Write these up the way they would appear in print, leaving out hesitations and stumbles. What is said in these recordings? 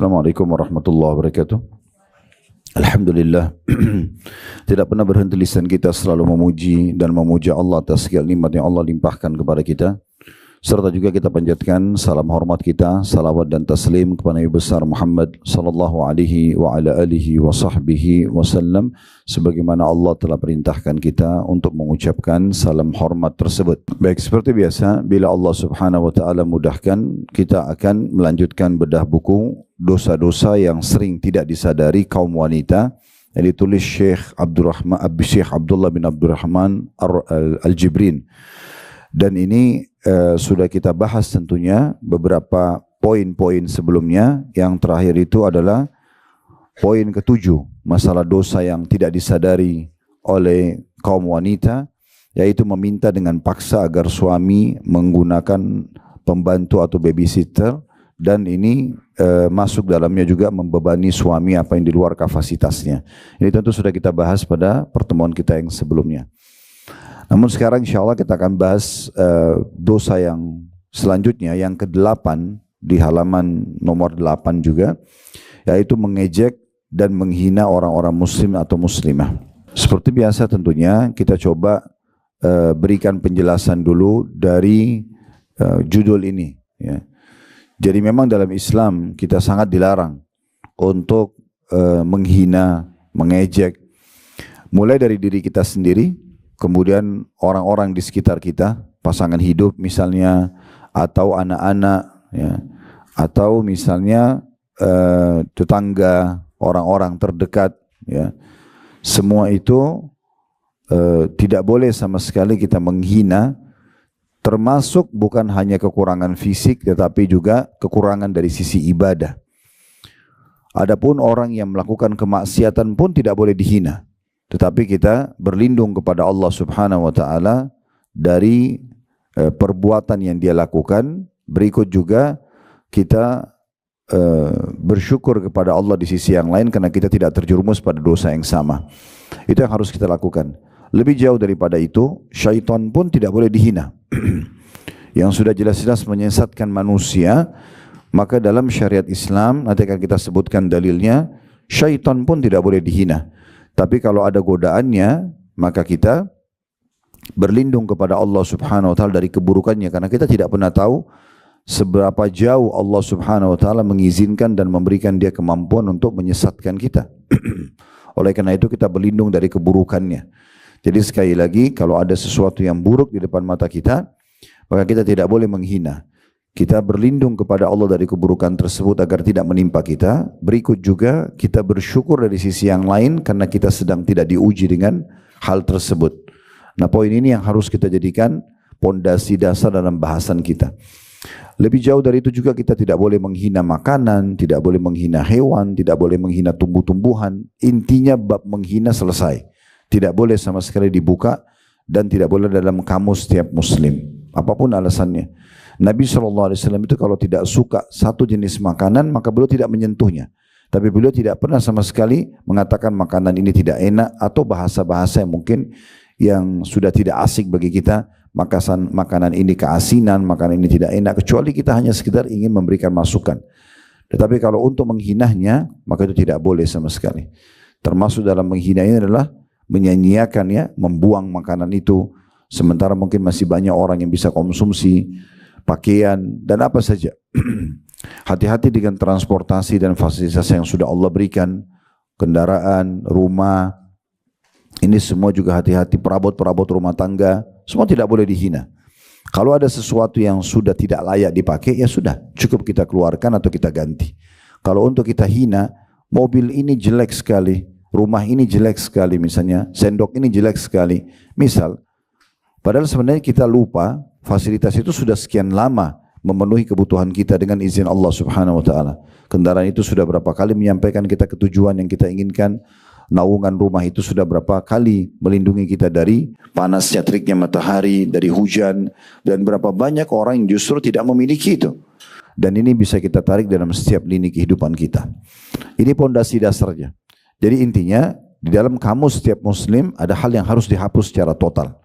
Assalamualaikum warahmatullahi wabarakatuh. Alhamdulillah, tidak pernah berhenti lisan kita selalu memuji dan memuja Allah atas segala nikmat yang Allah limpahkan kepada kita. Serta juga kita panjatkan salam hormat kita, salawat dan taslim kepada Nabi besar Muhammad sallallahu alaihi wa ala alihi wa sahbihi wasallam, sebagaimana Allah telah perintahkan kita untuk mengucapkan salam hormat tersebut. Baik, seperti biasa, bila Allah Subhanahu wa taala mudahkan, kita akan melanjutkan bedah buku dosa-dosa yang sering tidak disadari kaum wanita yang ditulis Syekh Abdullah bin Abdurrahman Al-Jibrin. Dan ini sudah kita bahas tentunya beberapa poin-poin sebelumnya. Yang terakhir itu adalah poin ke-7, masalah dosa yang tidak disadari oleh kaum wanita, yaitu meminta dengan paksa agar suami menggunakan pembantu atau babysitter, dan ini masuk dalamnya juga membebani suami apa yang di luar kapasitasnya. Ini tentu sudah kita bahas pada pertemuan kita yang sebelumnya. Namun sekarang insya Allah kita akan bahas dosa yang selanjutnya, yang ke-8 di halaman nomor 8 juga, yaitu mengejek dan menghina orang-orang muslim atau muslimah. Seperti biasa tentunya kita coba berikan penjelasan dulu dari judul ini, ya. Jadi memang dalam Islam kita sangat dilarang untuk menghina, mengejek, mulai dari diri kita sendiri, kemudian orang-orang di sekitar kita, pasangan hidup misalnya, atau anak-anak, ya, atau misalnya tetangga, orang-orang terdekat, ya. Semua itu tidak boleh sama sekali kita menghina, termasuk bukan hanya kekurangan fisik, tetapi juga kekurangan dari sisi ibadah. Adapun orang yang melakukan kemaksiatan pun tidak boleh dihina, tetapi kita berlindung kepada Allah Subhanahu wa taala dari perbuatan yang dia lakukan. Berikut juga kita bersyukur kepada Allah di sisi yang lain karena kita tidak terjerumus pada dosa yang sama. Itu yang harus kita lakukan. Lebih jauh daripada itu, syaitan pun tidak boleh dihina. Yang sudah jelas-jelas menyesatkan manusia, maka dalam syariat Islam, nanti akan kita sebutkan dalilnya, syaitan pun tidak boleh dihina. Tapi kalau ada godaannya, maka kita berlindung kepada Allah Subhanahu wa taala dari keburukannya, karena kita tidak pernah tahu seberapa jauh Allah Subhanahu wa taala mengizinkan dan memberikan dia kemampuan untuk menyesatkan kita. Oleh karena itu kita berlindung dari keburukannya. Jadi sekali lagi, kalau ada sesuatu yang buruk di depan mata kita, maka kita tidak boleh menghina. Kita berlindung kepada Allah dari keburukan tersebut agar tidak menimpa kita. Berikut juga kita bersyukur dari sisi yang lain karena kita sedang tidak diuji dengan hal tersebut. Nah, poin ini yang harus kita jadikan pondasi dasar dalam bahasan kita. Lebih jauh dari itu juga kita tidak boleh menghina makanan, tidak boleh menghina hewan, tidak boleh menghina tumbuh-tumbuhan. Intinya bab menghina selesai. Tidak boleh sama sekali dibuka dan tidak boleh dalam kamus setiap muslim, apapun alasannya. Nabi SAW itu kalau tidak suka satu jenis makanan, maka beliau tidak menyentuhnya. Tapi beliau tidak pernah sama sekali mengatakan makanan ini tidak enak, atau bahasa-bahasa yang mungkin yang sudah tidak asik bagi kita. Makanan ini keasinan, makanan ini tidak enak, kecuali kita hanya sekedar ingin memberikan masukan. Tetapi kalau untuk menghinanya, maka itu tidak boleh sama sekali. Termasuk dalam menghina ini adalah menyanyiakan, ya, membuang makanan itu, sementara mungkin masih banyak orang yang bisa konsumsi, pakaian, dan apa saja. Hati-hati dengan transportasi dan fasilitas yang sudah Allah berikan, kendaraan, rumah, ini semua juga hati-hati, perabot-perabot rumah tangga, semua tidak boleh dihina. Kalau ada sesuatu yang sudah tidak layak dipakai, ya sudah, cukup kita keluarkan atau kita ganti. Kalau untuk kita hina, mobil ini jelek sekali, rumah ini jelek sekali misalnya, sendok ini jelek sekali, misal, padahal sebenarnya kita lupa fasilitas itu sudah sekian lama memenuhi kebutuhan kita dengan izin Allah Subhanahu wa taala. Kendaraan itu sudah berapa kali menyampaikan kita ke tujuan yang kita inginkan. Naungan rumah itu sudah berapa kali melindungi kita dari panasnya teriknya matahari, dari hujan, dan berapa banyak orang yang justru tidak memiliki itu. Dan ini bisa kita tarik dalam setiap lini kehidupan kita. Ini pondasi dasarnya. Jadi intinya, di dalam kamus setiap muslim ada hal yang harus dihapus secara total.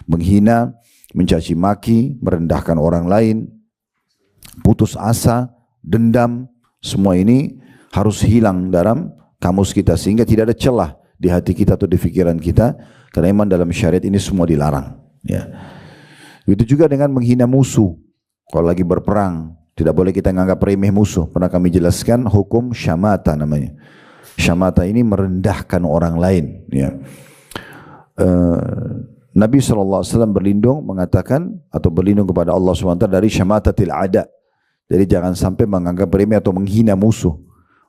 Menghina, mencaci maki, merendahkan orang lain, putus asa, dendam, Semua ini harus hilang dalam kamus kita sehingga tidak ada celah di hati kita atau di pikiran kita, karena memang dalam syariat ini semua dilarang. Ya. Begitu juga dengan menghina musuh. Kalau lagi berperang, tidak boleh kita menganggap remeh musuh. Pernah kami jelaskan hukum syamata namanya. Syamata ini merendahkan orang lain. Ya. Nabi SAW berlindung mengatakan atau berlindung kepada Allah SWT dari syamatatil ada. Jadi jangan sampai menganggap remeh atau menghina musuh.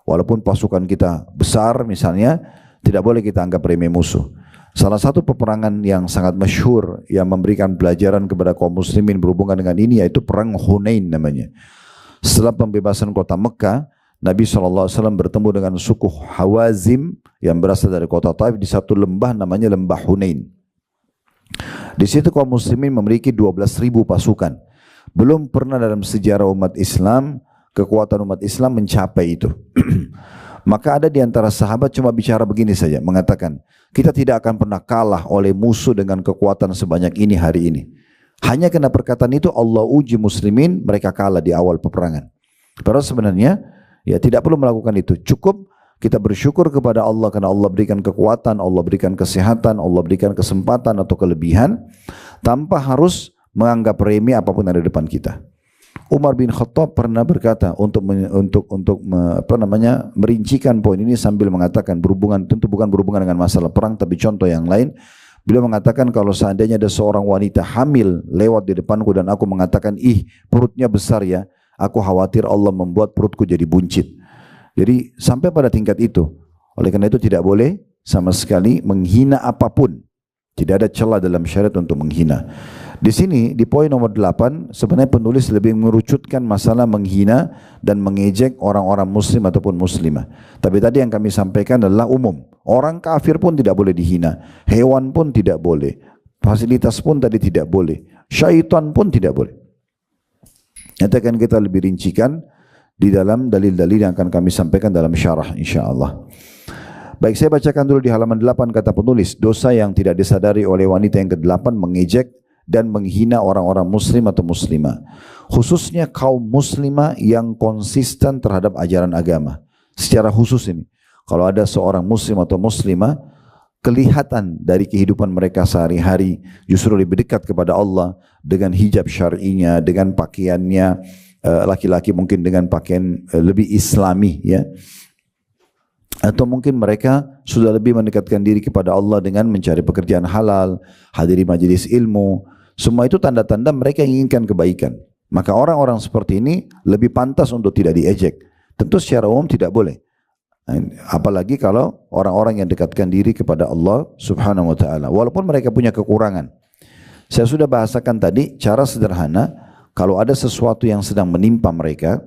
Walaupun pasukan kita besar misalnya, tidak boleh kita anggap remeh musuh. Salah satu peperangan yang sangat masyhur yang memberikan pelajaran kepada kaum muslimin berhubungan dengan ini yaitu perang Hunain namanya. Setelah pembebasan kota Mekah, Nabi SAW bertemu dengan suku Hawazim yang berasal dari kota Taif di satu lembah namanya lembah Hunain. Di situ kaum muslimin memiliki 12.000 pasukan. Belum pernah dalam sejarah umat Islam kekuatan umat Islam mencapai itu. Maka ada di antara sahabat cuma bicara begini saja, mengatakan, kita tidak akan pernah kalah oleh musuh dengan kekuatan sebanyak ini hari ini. Hanya karena perkataan itu Allah uji muslimin, mereka kalah di awal peperangan. Padahal sebenarnya ya tidak perlu melakukan itu. Cukup kita bersyukur kepada Allah karena Allah berikan kekuatan, Allah berikan kesehatan, Allah berikan kesempatan atau kelebihan tanpa harus menganggap remeh apapun yang ada di depan kita. Umar bin Khattab pernah berkata untuk merincikan poin ini sambil mengatakan tentu bukan berhubungan dengan masalah perang tapi contoh yang lain. Beliau mengatakan kalau seandainya ada seorang wanita hamil lewat di depanku dan aku mengatakan perutnya besar ya, aku khawatir Allah membuat perutku jadi buncit. Jadi sampai pada tingkat itu. Oleh karena itu tidak boleh sama sekali menghina apapun. Tidak ada celah dalam syariat untuk menghina. Di sini di poin nomor 8 sebenarnya penulis lebih mengerucutkan masalah menghina dan mengejek orang-orang muslim ataupun muslimah. Tapi tadi yang kami sampaikan adalah umum. Orang kafir pun tidak boleh dihina, hewan pun tidak boleh, fasilitas pun tadi tidak boleh, syaitan pun tidak boleh. Nanti akan kita lebih rincikan di dalam dalil-dalil yang akan kami sampaikan dalam syarah insyaAllah. Baik, saya bacakan dulu di halaman 8 kata penulis, dosa yang tidak disadari oleh wanita yang ke-8 mengejek dan menghina orang-orang muslim atau muslimah, khususnya kaum muslimah yang konsisten terhadap ajaran agama. Secara khusus ini, kalau ada seorang muslim atau muslimah kelihatan dari kehidupan mereka sehari-hari justru lebih dekat kepada Allah dengan hijab syar'inya, dengan pakaiannya, laki-laki mungkin dengan pakaian lebih islami ya. Atau mungkin mereka sudah lebih mendekatkan diri kepada Allah dengan mencari pekerjaan halal, hadiri majelis ilmu. Semua itu tanda-tanda mereka inginkan kebaikan. Maka orang-orang seperti ini lebih pantas untuk tidak diejek. Tentu secara umum tidak boleh. Apalagi kalau orang-orang yang dekatkan diri kepada Allah Subhanahu wa taala, walaupun mereka punya kekurangan. Saya sudah bahasakan tadi cara sederhana, kalau ada sesuatu yang sedang menimpa mereka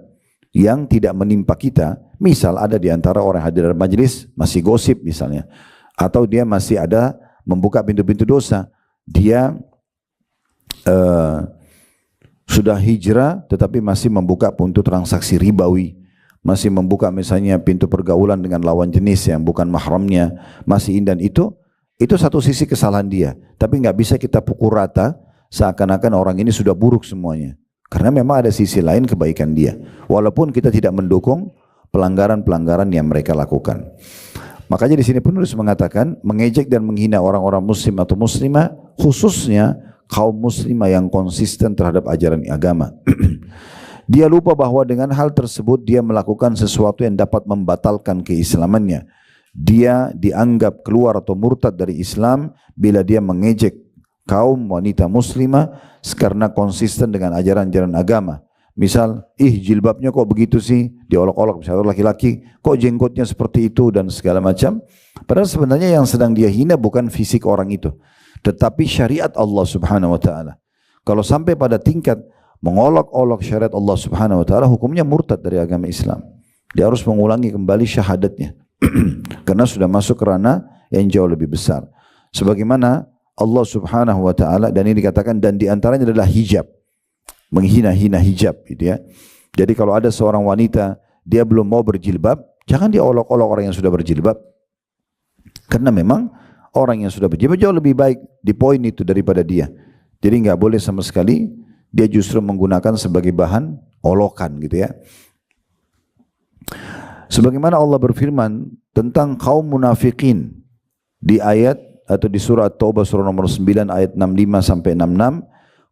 yang tidak menimpa kita, misal ada di antara orang hadir dalam majelis masih gosip misalnya, atau dia masih ada membuka pintu-pintu dosa, dia sudah hijrah tetapi masih membuka pintu transaksi ribawi, masih membuka misalnya pintu pergaulan dengan lawan jenis yang bukan mahramnya, masih dan itu satu sisi kesalahan dia, tapi nggak bisa kita pukul rata seakan-akan orang ini sudah buruk semuanya. Karena memang ada sisi lain kebaikan dia. Walaupun kita tidak mendukung pelanggaran-pelanggaran yang mereka lakukan. Makanya di sini penulis mengatakan mengejek dan menghina orang-orang muslim atau muslimah, khususnya kaum muslimah yang konsisten terhadap ajaran agama. Dia lupa bahwa dengan hal tersebut dia melakukan sesuatu yang dapat membatalkan keislamannya. Dia dianggap keluar atau murtad dari Islam bila dia mengejek kaum wanita muslimah karena konsisten dengan ajaran-ajaran agama. Misal, jilbabnya kok begitu sih, diolok-olok misalnya laki-laki, kok jenggotnya seperti itu dan segala macam. Padahal sebenarnya yang sedang dia hina bukan fisik orang itu, tetapi syariat Allah Subhanahu wa taala. Kalau sampai pada tingkat mengolok-olok syariat Allah Subhanahu wa taala, hukumnya murtad dari agama Islam. Dia harus mengulangi kembali syahadatnya. Karena sudah masuk ke ranah yang jauh lebih besar. Sebagaimana Allah Subhanahu wa taala, dan ini dikatakan dan diantaranya adalah hijab, menghina-hina hijab gitu ya. Jadi kalau ada seorang wanita dia belum mau berjilbab, jangan dia olok-olok orang yang sudah berjilbab, karena memang orang yang sudah berjilbab jauh lebih baik di poin itu daripada dia. Jadi nggak boleh sama sekali dia justru menggunakan sebagai bahan olokan gitu ya. Sebagaimana Allah berfirman tentang kaum munafikin di ayat atau di surah At-Taubah surah nomor 9 ayat 65 sampai 66,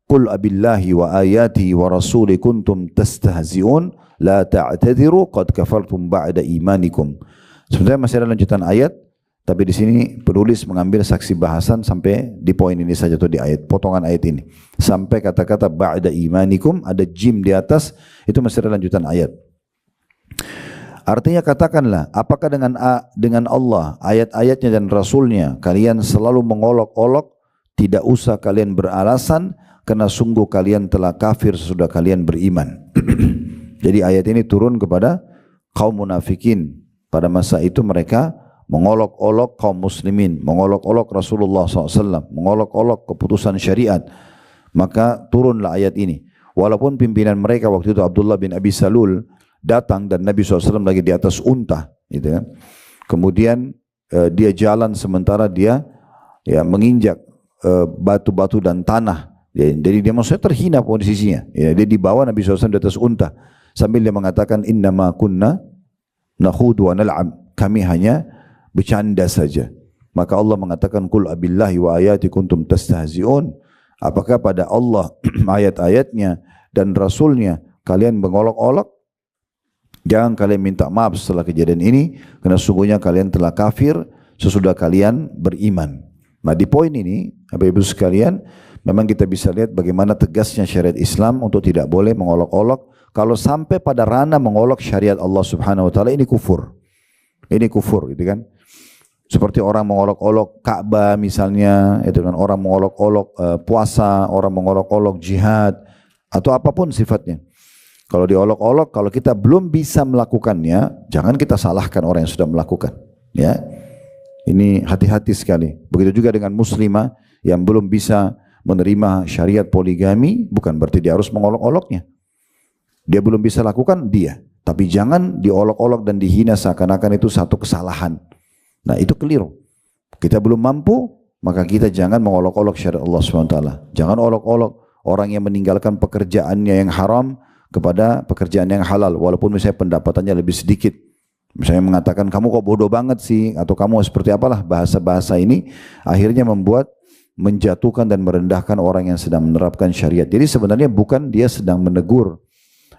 "Qul abillahi wa ayatihi wa rasuli kuntum tastahzi'un la ta'tadiru qad kafartum ba'da imanikum." Sebenarnya masih ada lanjutan ayat, tapi di sini penulis mengambil saksi bahasan sampai di poin ini saja atau di ayat potongan ayat ini. Sampai kata-kata ba'da imanikum ada jim di atas, itu masih ada lanjutan ayat. Artinya katakanlah, apakah dengan Allah, ayat-ayatnya dan Rasulnya kalian selalu mengolok-olok, tidak usah kalian beralasan, karena sungguh kalian telah kafir sesudah kalian beriman. Jadi ayat ini turun kepada kaum munafikin. Pada masa itu mereka mengolok-olok kaum muslimin, mengolok-olok Rasulullah SAW, mengolok-olok keputusan syariat. Maka turunlah ayat ini. Walaupun pimpinan mereka waktu itu Abdullah bin Abi Salul datang dan Nabi SAW lagi di atas unta, gitu kan. Kemudian dia jalan sementara dia menginjak batu-batu dan tanah. Jadi dia maksudnya terhina posisinya. Dia dibawa Nabi SAW di atas unta sambil dia mengatakan innama kunna nakhudu wa nal'ab, kami hanya bercanda saja. Maka Allah mengatakan qul abillahi wa ayati kuntum tastahzi'un, apakah pada Allah ayat-ayatnya dan Rasulnya kalian mengolok-olok? Jangan kalian minta maaf setelah kejadian ini, karena sungguhnya kalian telah kafir sesudah kalian beriman. Nah di poin ini, Bapak Ibu sekalian, memang kita bisa lihat bagaimana tegasnya syariat Islam untuk tidak boleh mengolok-olok. Kalau sampai pada ranah mengolok syariat Allah Subhanahu Wa Taala, ini kufur. Ini kufur, gitu kan? Seperti orang mengolok-olok Ka'bah misalnya, itu kan, orang mengolok-olok puasa, orang mengolok-olok jihad atau apapun sifatnya. Kalau diolok-olok, kalau kita belum bisa melakukannya, jangan kita salahkan orang yang sudah melakukan. Ya, ini hati-hati sekali. Begitu juga dengan muslimah yang belum bisa menerima syariat poligami, bukan berarti dia harus mengolok-oloknya. Dia belum bisa lakukan, dia. Tapi jangan diolok-olok dan dihina seakan-akan itu satu kesalahan. Nah itu keliru. Kita belum mampu, maka kita jangan mengolok-olok syariat Allah SWT. Jangan olok-olok orang yang meninggalkan pekerjaannya yang haram kepada pekerjaan yang halal, walaupun misalnya pendapatannya lebih sedikit. Misalnya mengatakan kamu kok bodoh banget sih, atau kamu seperti apalah, bahasa-bahasa ini akhirnya membuat menjatuhkan dan merendahkan orang yang sedang menerapkan syariat. Jadi sebenarnya bukan dia sedang menegur,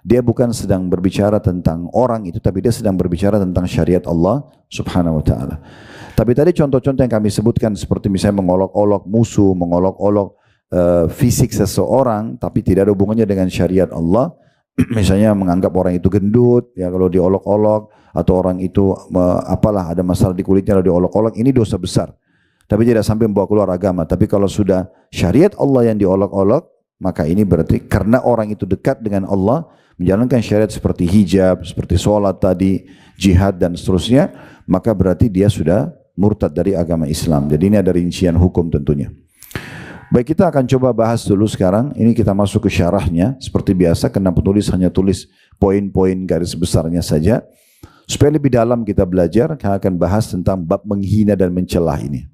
dia bukan sedang berbicara tentang orang itu, tapi dia sedang berbicara tentang syariat Allah Subhanahu Wa Taala. Tapi tadi contoh-contoh yang kami sebutkan seperti misalnya mengolok-olok musuh, mengolok-olok fisik seseorang, tapi tidak ada hubungannya dengan syariat Allah. Misalnya menganggap orang itu gendut, ya kalau diolok-olok, atau orang itu apalah ada masalah di kulitnya lalu diolok-olok, ini dosa besar. Tapi tidak sampai membawa keluar agama. Tapi kalau sudah syariat Allah yang diolok-olok, maka ini berarti karena orang itu dekat dengan Allah, menjalankan syariat seperti hijab, seperti sholat tadi, jihad dan seterusnya, maka berarti dia sudah murtad dari agama Islam. Jadi ini ada rincian hukum tentunya. Baik, kita akan coba bahas dulu sekarang. Ini kita masuk ke syarahnya. Seperti biasa, karena penulis hanya tulis poin-poin garis besarnya saja. Supaya lebih dalam kita belajar, kita akan bahas tentang bab menghina dan mencelah ini.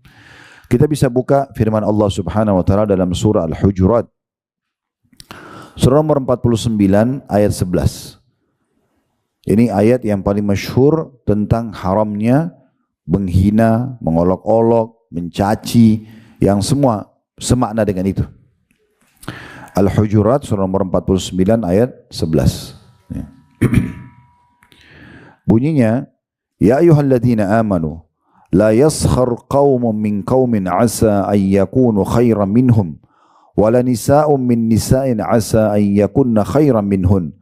Kita bisa buka firman Allah Subhanahu Wa Taala dalam surah Al-Hujurat. Surah nomor 49 ayat 11. Ini ayat yang paling masyhur tentang haramnya menghina, mengolok-olok, mencaci, yang semua semakna dengan itu. Al-Hujurat surah nomor 49 ayat 11. Bunyinya, ya ayyuhalladzina amanu la yaskhar qaumun min qaumin asa an yakunu khairan minhum wala nisa'un min nisa'in asa an yakunna khairan minhun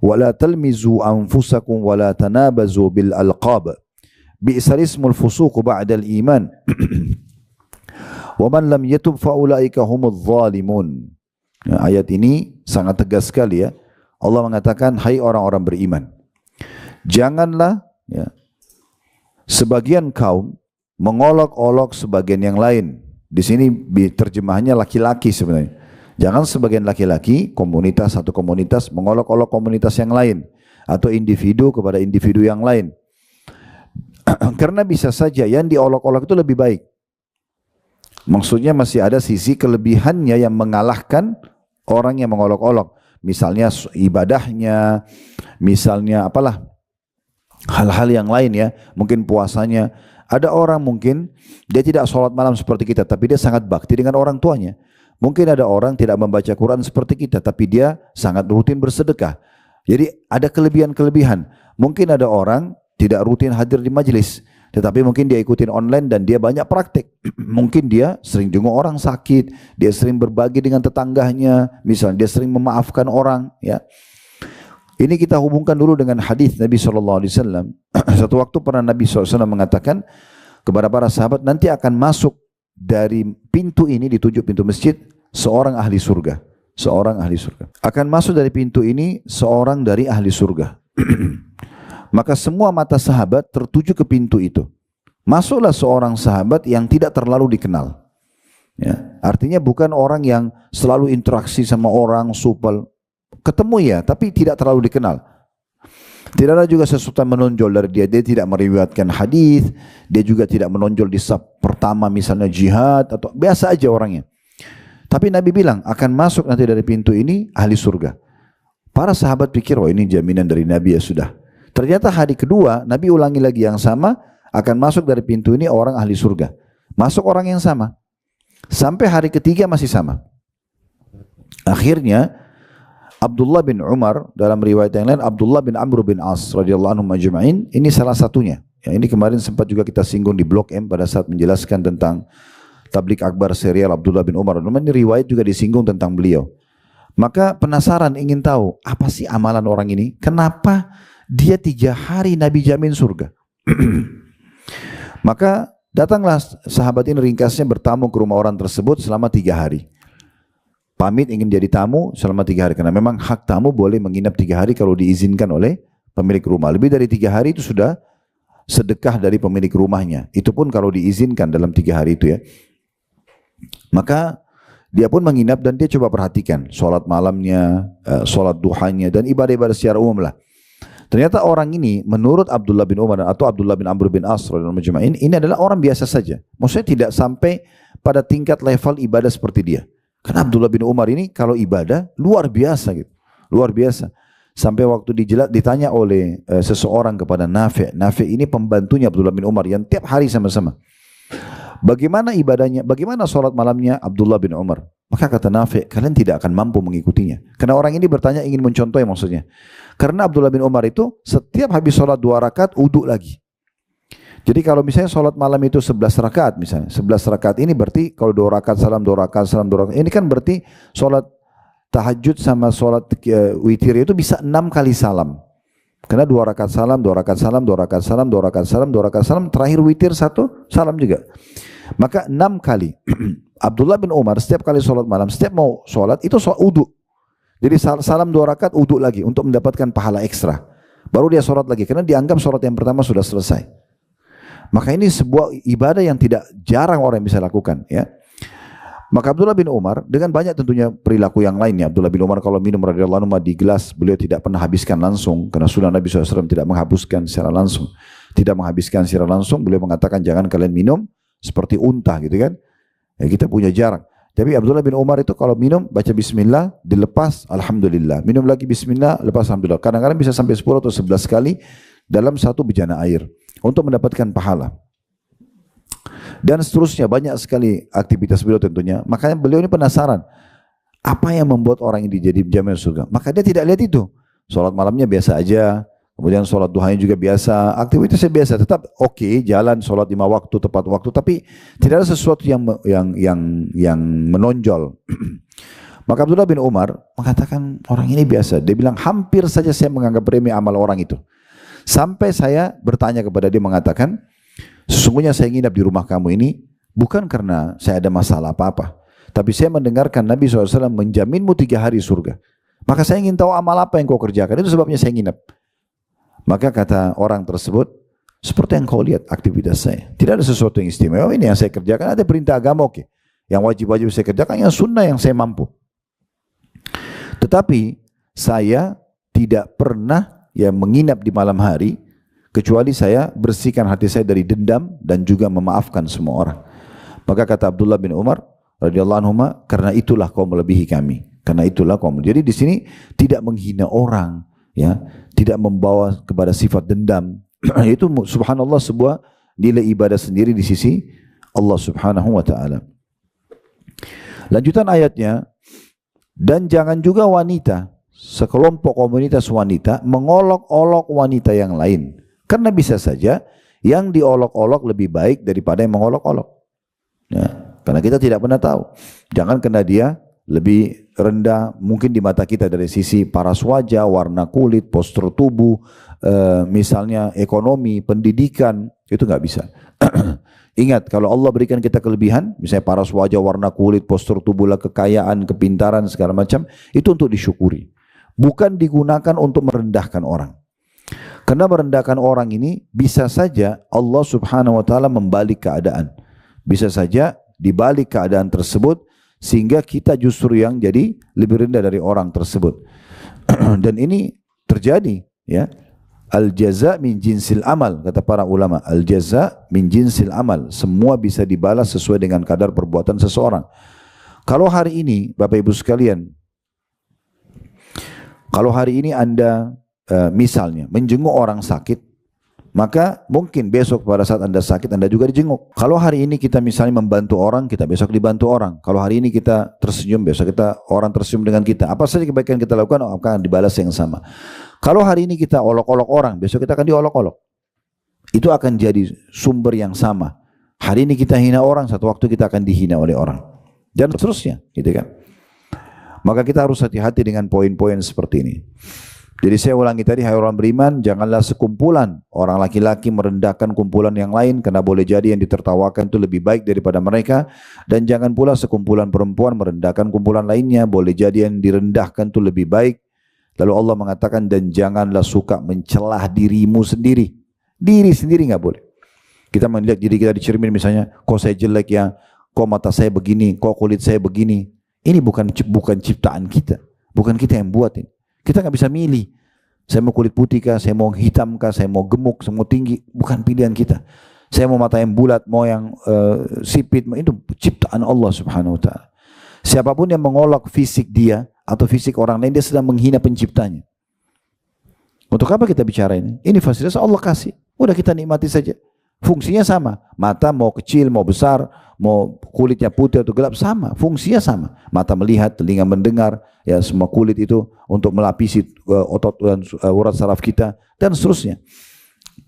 wala talmizu anfusakum wala tanabazu bil alqab bi'sal ismul fusuq ba'dal iman wa man lam yatub fa ulaika humudz zalimun. Ayat ini sangat tegas sekali ya. Allah mengatakan, hai orang-orang beriman, janganlah sebagian kaum mengolok-olok sebagian yang lain. Di sini terjemahannya laki-laki sebenarnya. Jangan sebagian laki-laki, satu komunitas mengolok-olok komunitas yang lain, atau individu kepada individu yang lain. Karena bisa saja yang diolok-olok itu lebih baik. Maksudnya masih ada sisi kelebihannya yang mengalahkan orang yang mengolok-olok. Misalnya ibadahnya, misalnya apalah, hal-hal yang lain ya, mungkin puasanya. Ada orang mungkin dia tidak sholat malam seperti kita, tapi dia sangat bakti dengan orang tuanya. Mungkin ada orang tidak membaca Quran seperti kita, tapi dia sangat rutin bersedekah. Jadi ada kelebihan-kelebihan. Mungkin ada orang tidak rutin hadir di majelis, tetapi mungkin dia ikutin online dan dia banyak praktek. Mungkin dia sering jenguk orang sakit, dia sering berbagi dengan tetangganya, misalnya dia sering memaafkan orang. Ya, ini kita hubungkan dulu dengan hadis Nabi SAW. Satu waktu pernah Nabi SAW mengatakan kepada para sahabat, nanti akan masuk dari pintu ini, dituju pintu masjid, seorang ahli surga. Seorang ahli surga. Akan masuk dari pintu ini seorang dari ahli surga. Maka semua mata sahabat tertuju ke pintu itu. Masuklah seorang sahabat yang tidak terlalu dikenal. Ya, artinya bukan orang yang selalu interaksi sama orang, supel. Ketemu ya, tapi tidak terlalu dikenal. Tidak ada juga sesuatu yang menonjol dari dia. Dia tidak meriwayatkan hadis. Dia juga tidak menonjol di saf pertama misalnya jihad atau biasa aja orangnya. Tapi Nabi bilang akan masuk nanti dari pintu ini ahli surga. Para sahabat pikir, oh ini jaminan dari Nabi ya sudah. Ternyata hari kedua Nabi ulangi lagi yang sama, akan masuk dari pintu ini orang ahli surga. Masuk orang yang sama. Sampai hari ketiga masih sama. Akhirnya Abdullah bin Umar, dalam riwayat yang lain Abdullah bin Amr bin As radhiyallahu anhum ajma'in, ini salah satunya. Ya, ini kemarin sempat juga kita singgung di Blok M pada saat menjelaskan tentang Tablik Akbar serial Abdullah bin Umar. Ini riwayat juga disinggung tentang beliau. Maka penasaran ingin tahu apa sih amalan orang ini? Kenapa dia 3 hari Nabi jamin surga? Maka datanglah sahabat ini, ringkasnya bertamu ke rumah orang tersebut selama 3 hari. Pamit ingin jadi tamu selama 3 hari. Karena memang hak tamu boleh menginap 3 hari kalau diizinkan oleh pemilik rumah. Lebih dari 3 hari itu sudah sedekah dari pemilik rumahnya. Itu pun kalau diizinkan dalam 3 hari itu ya. Maka dia pun menginap dan dia coba perhatikan sholat malamnya, sholat duhanya dan ibadah-ibadah secara umum lah. Ternyata orang ini menurut Abdullah bin Umar atau Abdullah bin Amr bin As ini adalah orang biasa saja. Maksudnya tidak sampai pada tingkat level ibadah seperti dia. Karena Abdullah bin Umar ini kalau ibadah luar biasa gitu. Luar biasa. Sampai waktu ditanya oleh seseorang kepada Nafi'. Nafi' ini pembantunya Abdullah bin Umar yang tiap hari sama-sama. Bagaimana ibadahnya, bagaimana sholat malamnya Abdullah bin Umar? Maka kata Nafi', kalian tidak akan mampu mengikutinya. Karena orang ini bertanya ingin mencontoh maksudnya. Karena Abdullah bin Umar itu setiap habis sholat 2 rakaat, uduk lagi. Jadi kalau misalnya sholat malam itu 11 rakaat misalnya. 11 rakaat ini berarti kalau 2 rakaat salam, 2 rakaat salam, 2 rakaat. Ini kan berarti sholat tahajud sama sholat witir itu bisa 6 kali salam. Karena 2 rakaat salam, 2 rakaat salam, 2 rakaat salam, 2 rakaat salam, 2 rakaat salam, terakhir witir 1 salam juga. Maka 6 kali. Abdullah bin Umar setiap kali sholat malam, setiap mau sholat itu sholat uduk. Jadi salam 2 rakaat, uduk lagi untuk mendapatkan pahala ekstra. Baru dia sholat lagi karena dianggap sholat yang pertama sudah selesai. Maka ini sebuah ibadah yang tidak jarang orang bisa lakukan ya. Maka Abdullah bin Umar dengan banyak tentunya perilaku yang lainnya. Abdullah bin Umar kalau minum radhiyallahu anhu di gelas, beliau tidak pernah habiskan langsung karena sunnah Nabi SAW tidak menghapuskan secara langsung. Tidak menghabiskan secara langsung, beliau mengatakan jangan kalian minum seperti unta gitu kan. Ya, kita punya jarak. Tapi Abdullah bin Umar itu kalau minum baca bismillah, dilepas alhamdulillah. Minum lagi bismillah, lepas alhamdulillah. Kadang-kadang bisa sampai 10 atau 11 kali dalam 1 bejana air untuk mendapatkan pahala. Dan seterusnya banyak sekali aktivitas beliau tentunya. Makanya beliau ini penasaran apa yang membuat orang ini jadi jaminan surga. Maka dia tidak lihat itu. Sholat malamnya biasa aja. Kemudian sholat duhanya juga biasa, aktivitasnya biasa, tetap oke, jalan sholat 5 waktu tepat waktu, tapi tidak ada sesuatu yang menonjol. Maka Abdullah bin Umar mengatakan orang ini biasa. Dia bilang hampir saja saya menganggap remeh amal orang itu. Sampai saya bertanya kepada dia mengatakan, sesungguhnya saya nginap di rumah kamu ini bukan karena saya ada masalah apa-apa, tapi saya mendengarkan Nabi SAW menjaminmu 3 hari surga. Maka saya ingin tahu amal apa yang kau kerjakan, itu sebabnya saya nginap. Maka kata orang tersebut, seperti yang kau lihat aktivitas saya. Tidak ada sesuatu yang istimewa. Ini yang saya kerjakan, ada perintah agama oke. Yang wajib-wajib saya kerjakan, yang sunnah yang saya mampu. Tetapi saya tidak pernah menginap di malam hari, kecuali saya bersihkan hati saya dari dendam dan juga memaafkan semua orang. Maka kata Abdullah bin Umar radhiyallahu anhu, karena itulah kau melebihi kami. Karena itulah kau. Jadi di sini tidak menghina orang. Ya, tidak membawa kepada sifat dendam, Itu subhanallah sebuah nilai ibadah sendiri di sisi Allah subhanahu wa ta'ala. Lanjutan ayatnya, dan jangan juga wanita, sekelompok komunitas wanita mengolok-olok wanita yang lain. Karena bisa saja yang diolok-olok lebih baik daripada yang mengolok-olok. Ya, karena kita tidak pernah tahu. Jangan kena dia lebih rendah mungkin di mata kita dari sisi paras wajah, warna kulit, postur tubuh, misalnya ekonomi, pendidikan, itu nggak bisa. Ingat, kalau Allah berikan kita kelebihan, misalnya paras wajah, warna kulit, postur tubuh, kekayaan, kepintaran, segala macam, itu untuk disyukuri. Bukan digunakan untuk merendahkan orang. Karena merendahkan orang ini bisa saja Allah subhanahu wa ta'ala membalik keadaan. Bisa saja dibalik keadaan tersebut sehingga kita justru yang jadi lebih rendah dari orang tersebut. Dan ini terjadi, ya. Al-jaza min jinsil amal, kata para ulama. Al-jaza min jinsil amal. Semua bisa dibalas sesuai dengan kadar perbuatan seseorang. Kalau hari ini, Bapak Ibu sekalian, kalau hari ini Anda misalnya menjenguk orang sakit, maka mungkin besok pada saat Anda sakit Anda juga dijenguk. Kalau hari ini kita misalnya membantu orang, kita besok dibantu orang. Kalau hari ini kita tersenyum, besok kita orang tersenyum dengan kita. Apa saja kebaikan kita lakukan akan dibalas yang sama. Kalau hari ini kita olok-olok orang, besok kita akan diolok-olok. Itu akan jadi sumber yang sama. Hari ini kita hina orang, satu waktu kita akan dihina oleh orang. Dan seterusnya, gitu kan. Maka kita harus hati-hati dengan poin-poin seperti ini. Jadi saya ulangi tadi, hai orang beriman, janganlah sekumpulan orang laki-laki merendahkan kumpulan yang lain, karena boleh jadi yang ditertawakan itu lebih baik daripada mereka. Dan jangan pula sekumpulan perempuan merendahkan kumpulan lainnya, boleh jadi yang direndahkan itu lebih baik. Lalu Allah mengatakan, dan janganlah suka mencelah dirimu sendiri. Diri sendiri nggak boleh. Kita melihat diri kita di cermin misalnya, kok saya jelek ya, kok mata saya begini, kok kulit saya begini. Ini bukan ciptaan kita, bukan kita yang buat ini. Kita nggak bisa milih. Saya mau kulit putih kah, saya mau hitam kah, saya mau gemuk, saya mau tinggi, bukan pilihan kita. Saya mau mata yang bulat, mau yang sipit, itu ciptaan Allah subhanahu wa ta'ala. Siapapun yang mengolok fisik dia atau fisik orang lain, dia sedang menghina penciptanya. Untuk apa kita bicara ini? Ini fasilitas Allah kasih, udah kita nikmati saja. Fungsinya sama, mata mau kecil, mau besar, mau kulitnya putih atau gelap, sama, fungsinya sama. Mata melihat, telinga mendengar, ya semua kulit itu untuk melapisi otot dan urat saraf kita, dan seterusnya.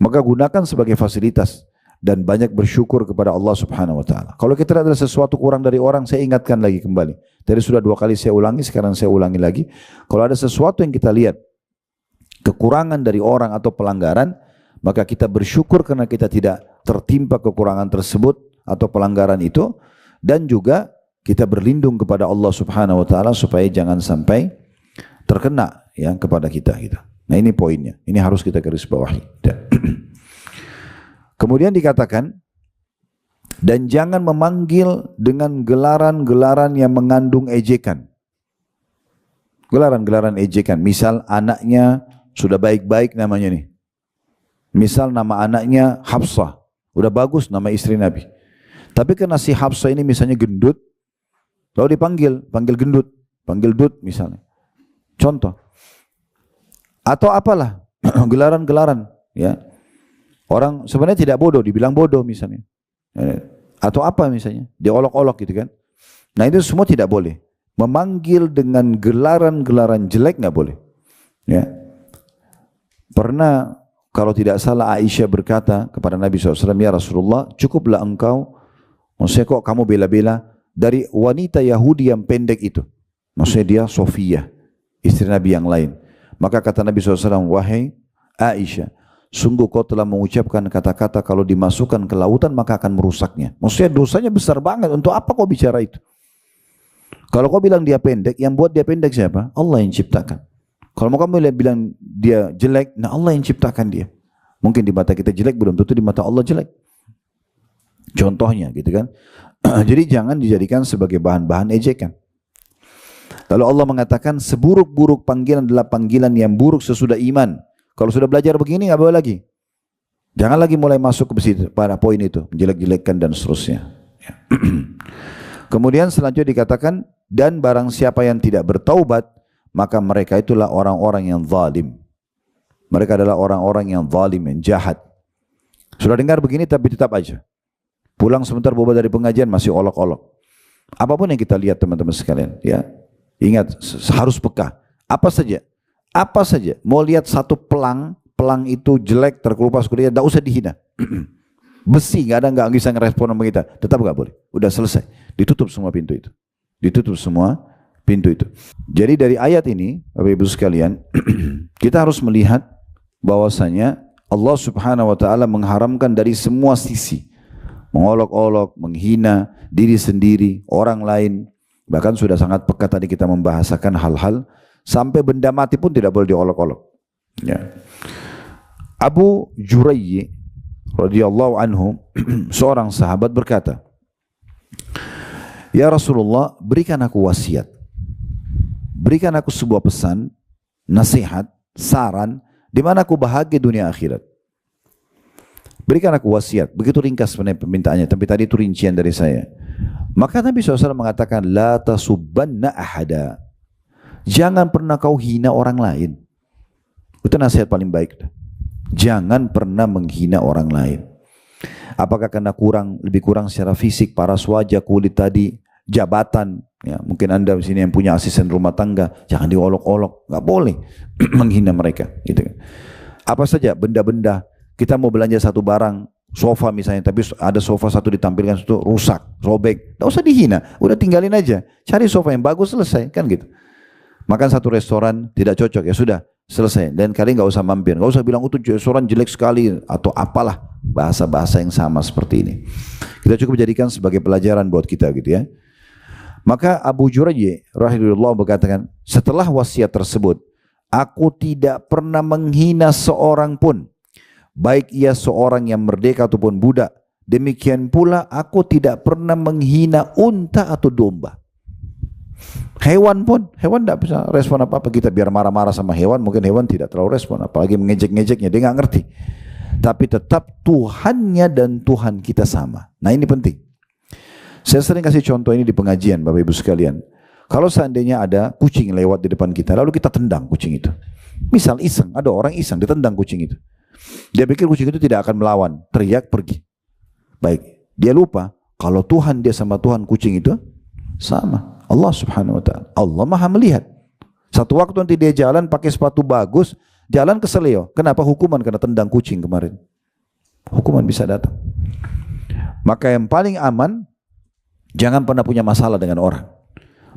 Maka gunakan sebagai fasilitas dan banyak bersyukur kepada Allah subhanahu wa ta'ala. Kalau kita lihat ada sesuatu kurang dari orang, saya ingatkan lagi kembali. Tadi sudah 2 kali saya ulangi, sekarang saya ulangi lagi. Kalau ada sesuatu yang kita lihat, kekurangan dari orang atau pelanggaran, maka kita bersyukur karena kita tidak tertimpa kekurangan tersebut atau pelanggaran itu, dan juga kita berlindung kepada Allah subhanahu wa ta'ala supaya jangan sampai terkena ya kepada kita. Nah ini poinnya, ini harus kita garis bawahi. Kemudian dikatakan, dan jangan memanggil dengan gelaran-gelaran yang mengandung ejekan. Gelaran-gelaran ejekan, misal anaknya sudah baik-baik namanya nih. Misal nama anaknya Hafsah, udah bagus nama istri Nabi. Tapi karena si Hafsah ini misalnya gendut, lalu panggil gendut, panggil dut misalnya. Contoh. Atau apalah, gelaran-gelaran, ya. Orang sebenarnya tidak bodoh, dibilang bodoh misalnya. Atau apa misalnya, diolok-olok gitu kan. Nah itu semua tidak boleh. Memanggil dengan gelaran-gelaran jelek nggak boleh. Ya. Pernah kalau tidak salah Aisyah berkata kepada Nabi SAW, ya Rasulullah, cukuplah engkau, maksudnya kok kamu bela-bela dari wanita Yahudi yang pendek itu. Maksudnya dia Sofia, istri Nabi yang lain. Maka kata Nabi SAW, wahai Aisyah, sungguh kau telah mengucapkan kata-kata kalau dimasukkan ke lautan maka akan merusaknya. Maksudnya dosanya besar banget, untuk apa kau bicara itu? Kalau kau bilang dia pendek, yang buat dia pendek siapa? Allah yang ciptakan. Kalau mau kamu bilang dia jelek, nah Allah yang ciptakan dia. Mungkin di mata kita jelek, belum tentu di mata Allah jelek. Contohnya gitu kan. Jadi jangan dijadikan sebagai bahan-bahan ejekan. Lalu Allah mengatakan seburuk-buruk panggilan adalah panggilan yang buruk sesudah iman. Kalau sudah belajar begini nggak boleh lagi. Jangan lagi mulai masuk ke situ pada poin itu, menjelek-jelekkan dan seterusnya. Kemudian selanjutnya dikatakan, dan barang siapa yang tidak bertaubat, maka mereka itulah orang-orang yang zalim. Mereka adalah orang-orang yang zalim, yang jahat. Sudah dengar begini tapi tetap aja. Pulang sebentar boba dari pengajian masih olok-olok. Apapun yang kita lihat teman-teman sekalian, ya. Ingat, harus peka. Apa saja. Apa saja. Mau lihat satu pelang itu jelek, terkelupas kuliah, tidak usah dihina. Besi, nggak bisa ngerespon sama kita. Tetap nggak boleh. Udah selesai. Ditutup semua pintu itu. Ditutup semua pintu itu. Jadi dari ayat ini, Bapak Ibu sekalian, kita harus melihat bahwasanya Allah Subhanahu wa taala mengharamkan dari semua sisi. Mengolok-olok, menghina diri sendiri, orang lain. Bahkan sudah sangat peka tadi kita membahasakan hal-hal sampai benda mati pun tidak boleh diolok-olok. Ya. Abu Jurayy radhiyallahu anhu seorang sahabat berkata, "Ya Rasulullah, berikan aku wasiat. Berikan aku sebuah pesan, nasihat, saran di mana aku bahagia dunia akhirat. Berikan aku wasiat." Begitu ringkas sebenarnya permintaannya, tapi tadi itu rincian dari saya. Maka Nabi SAW mengatakan, "La tasubbanna ahada." Jangan pernah kau hina orang lain. Itu nasihat paling baik. Jangan pernah menghina orang lain. Apakah karena lebih kurang secara fisik, paras wajah, kulit tadi, jabatan, ya, mungkin Anda di sini yang punya asisten rumah tangga, jangan diolok-olok, nggak boleh menghina mereka, gitu kan. Apa saja benda-benda, kita mau belanja satu barang, sofa misalnya, tapi ada sofa satu ditampilkan itu rusak, robek, nggak usah dihina, udah tinggalin aja, cari sofa yang bagus, selesai, kan gitu. Makan satu restoran tidak cocok, ya sudah, selesai. Dan kalian nggak usah mampir, nggak usah bilang itu restoran jelek sekali atau apalah bahasa-bahasa yang sama seperti ini. Kita cukup jadikan sebagai pelajaran buat kita, gitu ya. Maka Abu Jurayy rahimahullah berkatakan, setelah wasiat tersebut, aku tidak pernah menghina seorang pun, baik ia seorang yang merdeka ataupun budak. Demikian pula aku tidak pernah menghina unta atau domba. Hewan pun, hewan tidak bisa respon apa-apa. Kita biar marah-marah sama hewan, mungkin hewan tidak terlalu respon, apalagi mengejek-ngejeknya, dia nggak ngerti. Tapi tetap Tuhannya dan Tuhan kita sama. Nah ini penting. Saya sering kasih contoh ini di pengajian, Bapak Ibu sekalian. Kalau seandainya ada kucing lewat di depan kita, lalu kita tendang kucing itu. Misal iseng, ada orang iseng, ditendang kucing itu. Dia pikir kucing itu tidak akan melawan, teriak pergi. Baik, dia lupa kalau Tuhan dia sama Tuhan kucing itu sama. Allah Subhanahu wa taala. Allah Maha melihat. Satu waktu nanti dia jalan pakai sepatu bagus, jalan ke seleo. Kenapa? Hukuman karena tendang kucing kemarin. Hukuman bisa datang. Maka yang paling aman, jangan pernah punya masalah dengan orang.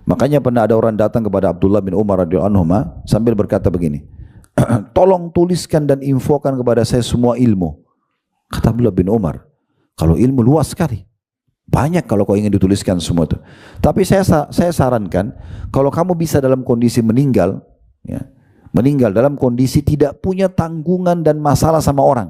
Makanya pernah ada orang datang kepada Abdullah bin Umar radhiyallahu anhu sambil berkata begini, "Tolong tuliskan dan infokan kepada saya semua ilmu." Kata Abdullah bin Umar, "Kalau ilmu luas sekali. Banyak kalau kau ingin dituliskan semua itu. Tapi saya sarankan, kalau kamu bisa dalam kondisi meninggal, ya, meninggal dalam kondisi tidak punya tanggungan dan masalah sama orang,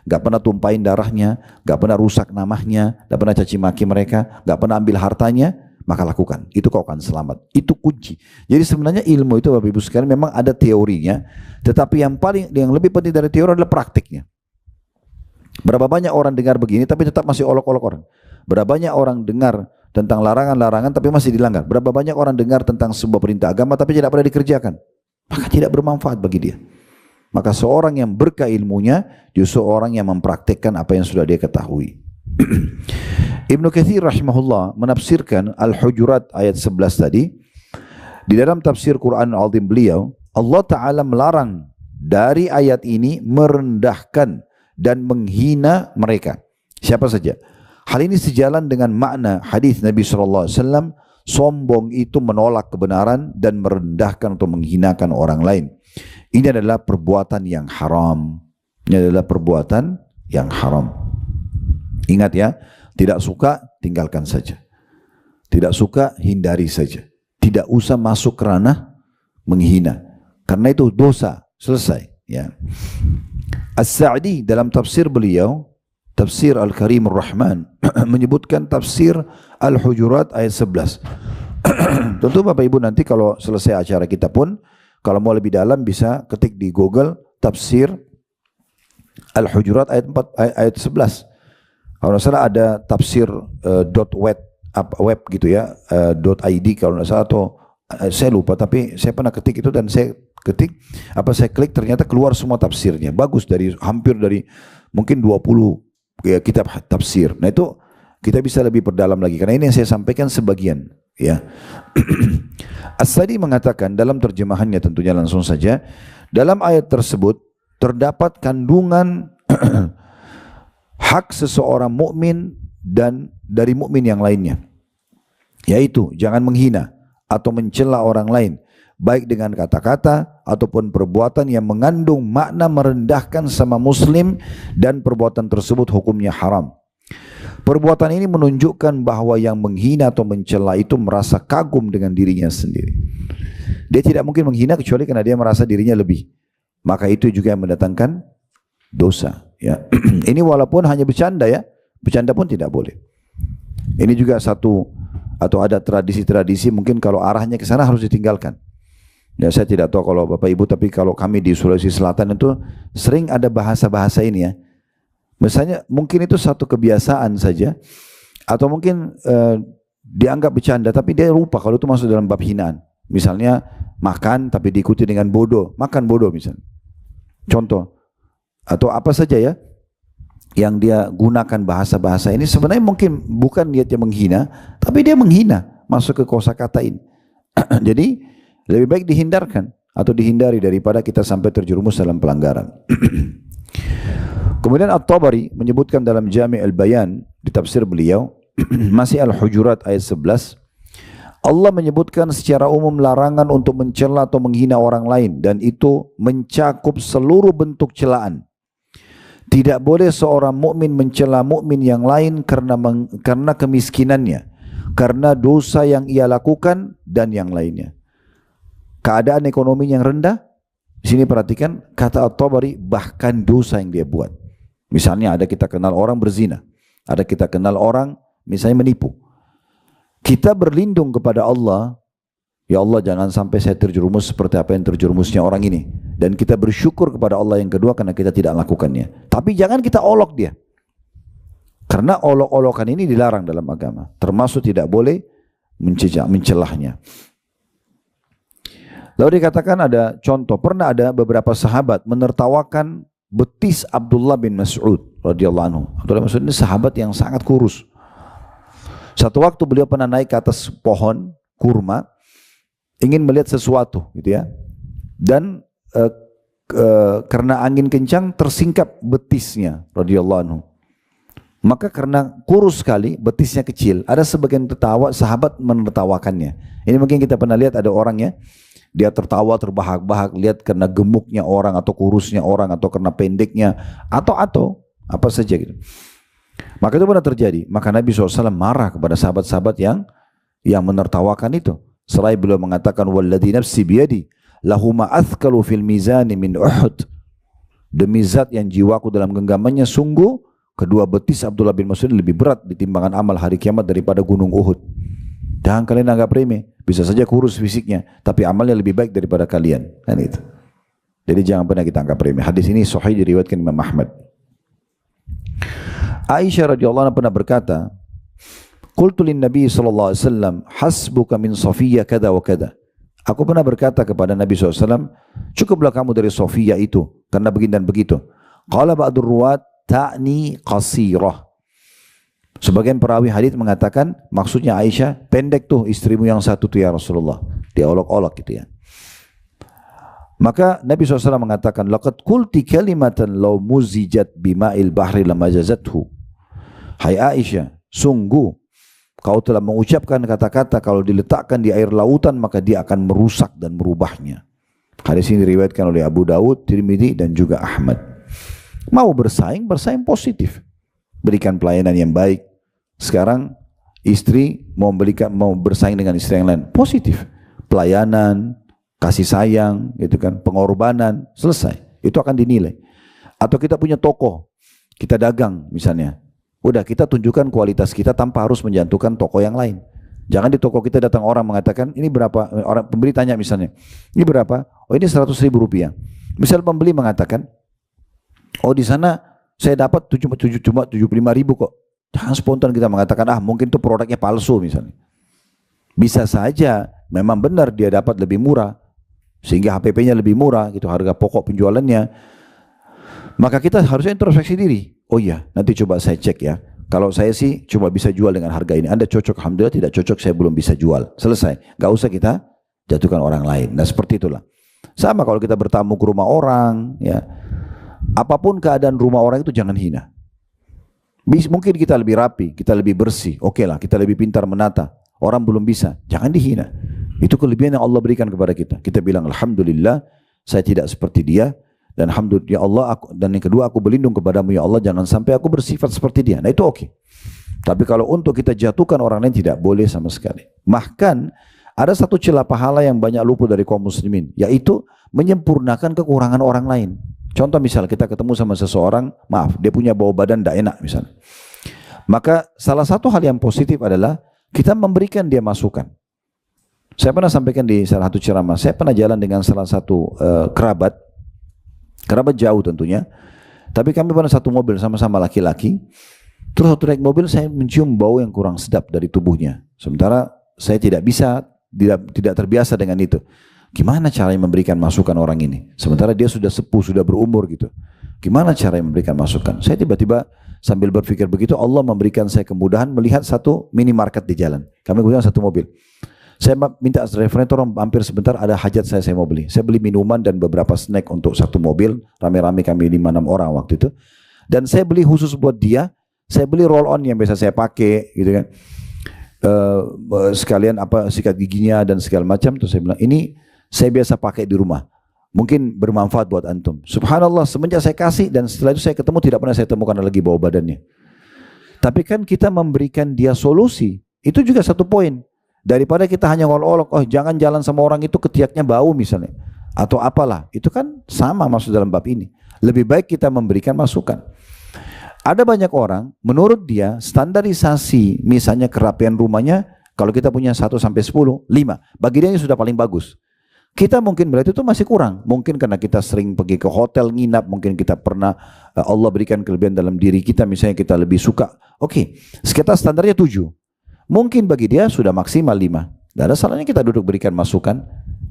gak pernah tumpahin darahnya, gak pernah rusak namanya, gak pernah caci maki mereka, gak pernah ambil hartanya, maka lakukan. Itu kau akan selamat. Itu kunci. Jadi sebenarnya ilmu itu Bapak Ibu sekalian memang ada teorinya, tetapi yang lebih penting dari teori adalah praktiknya. Berapa banyak orang dengar begini tapi tetap masih olok-olok orang. Berapa banyak orang dengar tentang larangan-larangan tapi masih dilanggar. Berapa banyak orang dengar tentang sebuah perintah agama tapi tidak pernah dikerjakan. Maka tidak bermanfaat bagi dia. Maka seorang yang berkah ilmunya justru orang yang mempraktikkan apa yang sudah dia ketahui. Ibnu Katsir rahimahullah menafsirkan Al-Hujurat ayat 11 tadi. Di dalam tafsir Quran Al-Azim beliau, Allah Ta'ala melarang dari ayat ini merendahkan dan menghina mereka. Siapa saja. Hal ini sejalan dengan makna hadis Nabi SAW, sombong itu menolak kebenaran dan merendahkan atau menghinakan orang lain. Ini adalah perbuatan yang haram. Ini adalah perbuatan yang haram. Ingat ya, tidak suka tinggalkan saja. Tidak suka hindari saja. Tidak usah masuk ke ranah menghina. Karena itu dosa, selesai. Ya. As-Sa'di dalam tafsir beliau, Tafsir Al-Karimur Rahman, menyebutkan tafsir Al-Hujurat ayat 11. Tentu Bapak Ibu nanti kalau selesai acara kita pun, kalau mau lebih dalam bisa ketik di Google tafsir Al-Hujurat ayat 11. Kalau tidak salah ada tafsir web gitu ya, .id kalau tidak salah, atau saya lupa, tapi saya pernah ketik itu dan saya ketik, saya klik ternyata keluar semua tafsirnya. Bagus, hampir dari mungkin 20 ya, kitab tafsir. Nah itu kita bisa lebih perdalam lagi, karena ini yang saya sampaikan sebagian. Ya, As-Sadi mengatakan dalam terjemahannya, tentunya langsung saja, dalam ayat tersebut terdapat kandungan hak seseorang mukmin dan dari mukmin yang lainnya, yaitu jangan menghina atau mencela orang lain, baik dengan kata-kata ataupun perbuatan yang mengandung makna merendahkan sama muslim, dan perbuatan tersebut hukumnya haram. Perbuatan ini menunjukkan bahwa yang menghina atau mencela itu merasa kagum dengan dirinya sendiri. Dia tidak mungkin menghina kecuali karena dia merasa dirinya lebih. Maka itu juga yang mendatangkan dosa. Ya. Ini walaupun hanya bercanda ya, bercanda pun tidak boleh. Ini juga satu, atau ada tradisi-tradisi mungkin kalau arahnya ke sana harus ditinggalkan. Ya, saya tidak tahu kalau Bapak Ibu, tapi kalau kami di Sulawesi Selatan itu sering ada bahasa-bahasa ini ya. Misalnya mungkin itu satu kebiasaan saja, atau mungkin dianggap bercanda, tapi dia lupa kalau itu masuk dalam bab hinaan. Misalnya makan tapi diikuti dengan bodoh, makan bodoh misalnya. Contoh, atau apa saja ya, yang dia gunakan bahasa-bahasa ini sebenarnya mungkin bukan niatnya menghina, tapi dia menghina, masuk ke kosakata ini. Jadi lebih baik dihindarkan atau dihindari daripada kita sampai terjerumus dalam pelanggaran. Kemudian At-Tabari menyebutkan dalam Jami' al-Bayan di tafsir beliau, masih Al-Hujurat ayat 11, Allah menyebutkan secara umum larangan untuk mencela atau menghina orang lain, dan itu mencakup seluruh bentuk celaan. Tidak boleh seorang mukmin mencela mukmin yang lain karena kemiskinannya, karena dosa yang ia lakukan, dan yang lainnya. Keadaan ekonomi yang rendah, di sini perhatikan kata At-Tabari, bahkan dosa yang dia buat. Misalnya ada kita kenal orang berzina, ada kita kenal orang misalnya menipu. Kita berlindung kepada Allah, ya Allah jangan sampai saya terjerumus seperti apa yang terjerumusnya orang ini. Dan kita bersyukur kepada Allah yang kedua karena kita tidak lakukannya. Tapi jangan kita olok dia. Karena olok-olokan ini dilarang dalam agama. Termasuk tidak boleh mencelahnya. Lalu dikatakan ada contoh, pernah ada beberapa sahabat menertawakan betis Abdullah bin Mas'ud radhiyallahu anhu. Abdullah bin Mas'ud ini sahabat yang sangat kurus. Satu waktu beliau pernah naik ke atas pohon kurma, ingin melihat sesuatu gitu ya. Dan karena angin kencang tersingkap betisnya radhiyallahu anhu. Maka karena kurus sekali, betisnya kecil, ada sebagian tertawa, sahabat menertawakannya. Ini mungkin kita pernah lihat ada orang ya, dia tertawa terbahak-bahak, lihat karena gemuknya orang atau kurusnya orang atau karena pendeknya atau apa saja gitu. Maka itu pernah terjadi. Maka Nabi SAW marah kepada sahabat-sahabat yang menertawakan itu. Selain beliau mengatakan walladzi nafsi biyadi lahuma athqalu fil mizani min Uhud. Demi zat yang jiwaku dalam genggamannya, sungguh kedua betis Abdullah bin Mas'ud lebih berat di timbangan amal hari kiamat daripada gunung Uhud. Jangan kalian anggap remeh, bisa saja kurus fisiknya, tapi amalnya lebih baik daripada kalian. Kan itu. Jadi jangan pernah kita anggap remeh. Hadis ini sahih diriwayatkan Imam Ahmad. Aisyah radhiyallahu anha pernah berkata, "Qultu lin Nabi sallallahu alaihi wasallam, hasbuka min Safiyyah kada wa kada." Aku pernah berkata kepada Nabi SAW, cukuplah kamu dari Safiyyah itu, karena begini dan begitu. Qala ba'dur ruwat ta'ni qasirah. Sebagian perawi hadis mengatakan maksudnya Aisyah, pendek tuh istrimu yang satu tuh ya Rasulullah. Dia olok-olok gitu ya. Maka Nabi SAW mengatakan, laqad qulti kalimatan law muzijat bima'il bahri lamajazathu. Hai Aisyah, sungguh kau telah mengucapkan kata-kata kalau diletakkan di air lautan maka dia akan merusak dan merubahnya. Hadis ini diriwayatkan oleh Abu Dawud, Tirmidzi dan juga Ahmad. Mau bersaing, bersaing positif. Berikan pelayanan yang baik. Sekarang istri mau bersaing dengan istri yang lain, positif. Pelayanan, kasih sayang, gitu kan, pengorbanan, selesai. Itu akan dinilai. Atau kita punya toko, kita dagang misalnya. Udah kita tunjukkan kualitas kita tanpa harus menjatuhkan toko yang lain. Jangan di toko kita datang orang mengatakan ini berapa, orang pembeli tanya misalnya, ini berapa? Oh ini 100.000 rupiah. Misal pembeli mengatakan, oh di sana saya dapat cuma 75.000 kok. Jangan spontan kita mengatakan, mungkin itu produknya palsu misalnya. Bisa saja memang benar dia dapat lebih murah, sehingga HPP-nya lebih murah gitu, harga pokok penjualannya. Maka kita harusnya introspeksi diri. Oh iya, nanti coba saya cek ya. Kalau saya sih cuma bisa jual dengan harga ini. Anda cocok, alhamdulillah. Tidak cocok, saya belum bisa jual. Selesai. Gak usah kita jatuhkan orang lain. Nah seperti itulah. Sama kalau kita bertamu ke rumah orang, ya, apapun keadaan rumah orang itu jangan hina. Mungkin kita lebih rapi, kita lebih bersih. Oke lah, kita lebih pintar menata. Orang belum bisa, jangan dihina. Itu kelebihan yang Allah berikan kepada kita. Kita bilang alhamdulillah, saya tidak seperti dia. Dan alhamdulillah ya Allah, dan yang kedua aku berlindung kepadamu ya Allah, jangan sampai aku bersifat seperti dia. Nah itu oke. Tapi kalau untuk kita jatuhkan orang lain tidak boleh sama sekali. Bahkan ada satu celah pahala yang banyak luput dari kaum muslimin, yaitu menyempurnakan kekurangan orang lain. Contoh misal kita ketemu sama seseorang, maaf dia punya bau badan tidak enak misalnya. Maka salah satu hal yang positif adalah kita memberikan dia masukan. Saya pernah sampaikan di salah satu ceramah, saya pernah jalan dengan salah satu kerabat jauh tentunya, tapi kami pernah satu mobil sama-sama laki-laki. Terus waktu naik mobil saya mencium bau yang kurang sedap dari tubuhnya. Sementara saya tidak terbiasa dengan itu. Gimana caranya memberikan masukan orang ini? Sementara dia sudah sepuh, sudah berumur gitu. Gimana caranya memberikan masukan? Saya tiba-tiba sambil berpikir begitu, Allah memberikan saya kemudahan melihat satu minimarket di jalan. Kami punya satu mobil. Saya minta referensi, orang hampir sebentar ada hajat saya mau beli. Saya beli minuman dan beberapa snack untuk satu mobil. Rame-rame kami 5-6 orang waktu itu. Dan saya beli khusus buat dia. Saya beli roll on yang biasa saya pakai gitu kan. Sekalian sikat giginya dan segala macam. Terus saya bilang ini saya biasa pakai di rumah. Mungkin bermanfaat buat antum. Subhanallah, semenjak saya kasih dan setelah itu saya ketemu tidak pernah saya temukan lagi bau badannya. Tapi kan kita memberikan dia solusi. Itu juga satu poin. Daripada kita hanya ngolok-olok, oh jangan jalan sama orang itu ketiaknya bau misalnya. Atau apalah. Itu kan sama masuk dalam bab ini. Lebih baik kita memberikan masukan. Ada banyak orang, menurut dia standarisasi misalnya kerapian rumahnya, kalau kita punya 1 sampai 10, 5. Bagi dia ini sudah paling bagus. Kita mungkin melihat itu masih kurang. Mungkin karena kita sering pergi ke hotel nginap, mungkin kita pernah Allah berikan kelebihan dalam diri kita, misalnya kita lebih suka. Oke, sekitar standarnya 7. Mungkin bagi dia sudah maksimal 5. Tidak ada salahnya kita duduk berikan masukan.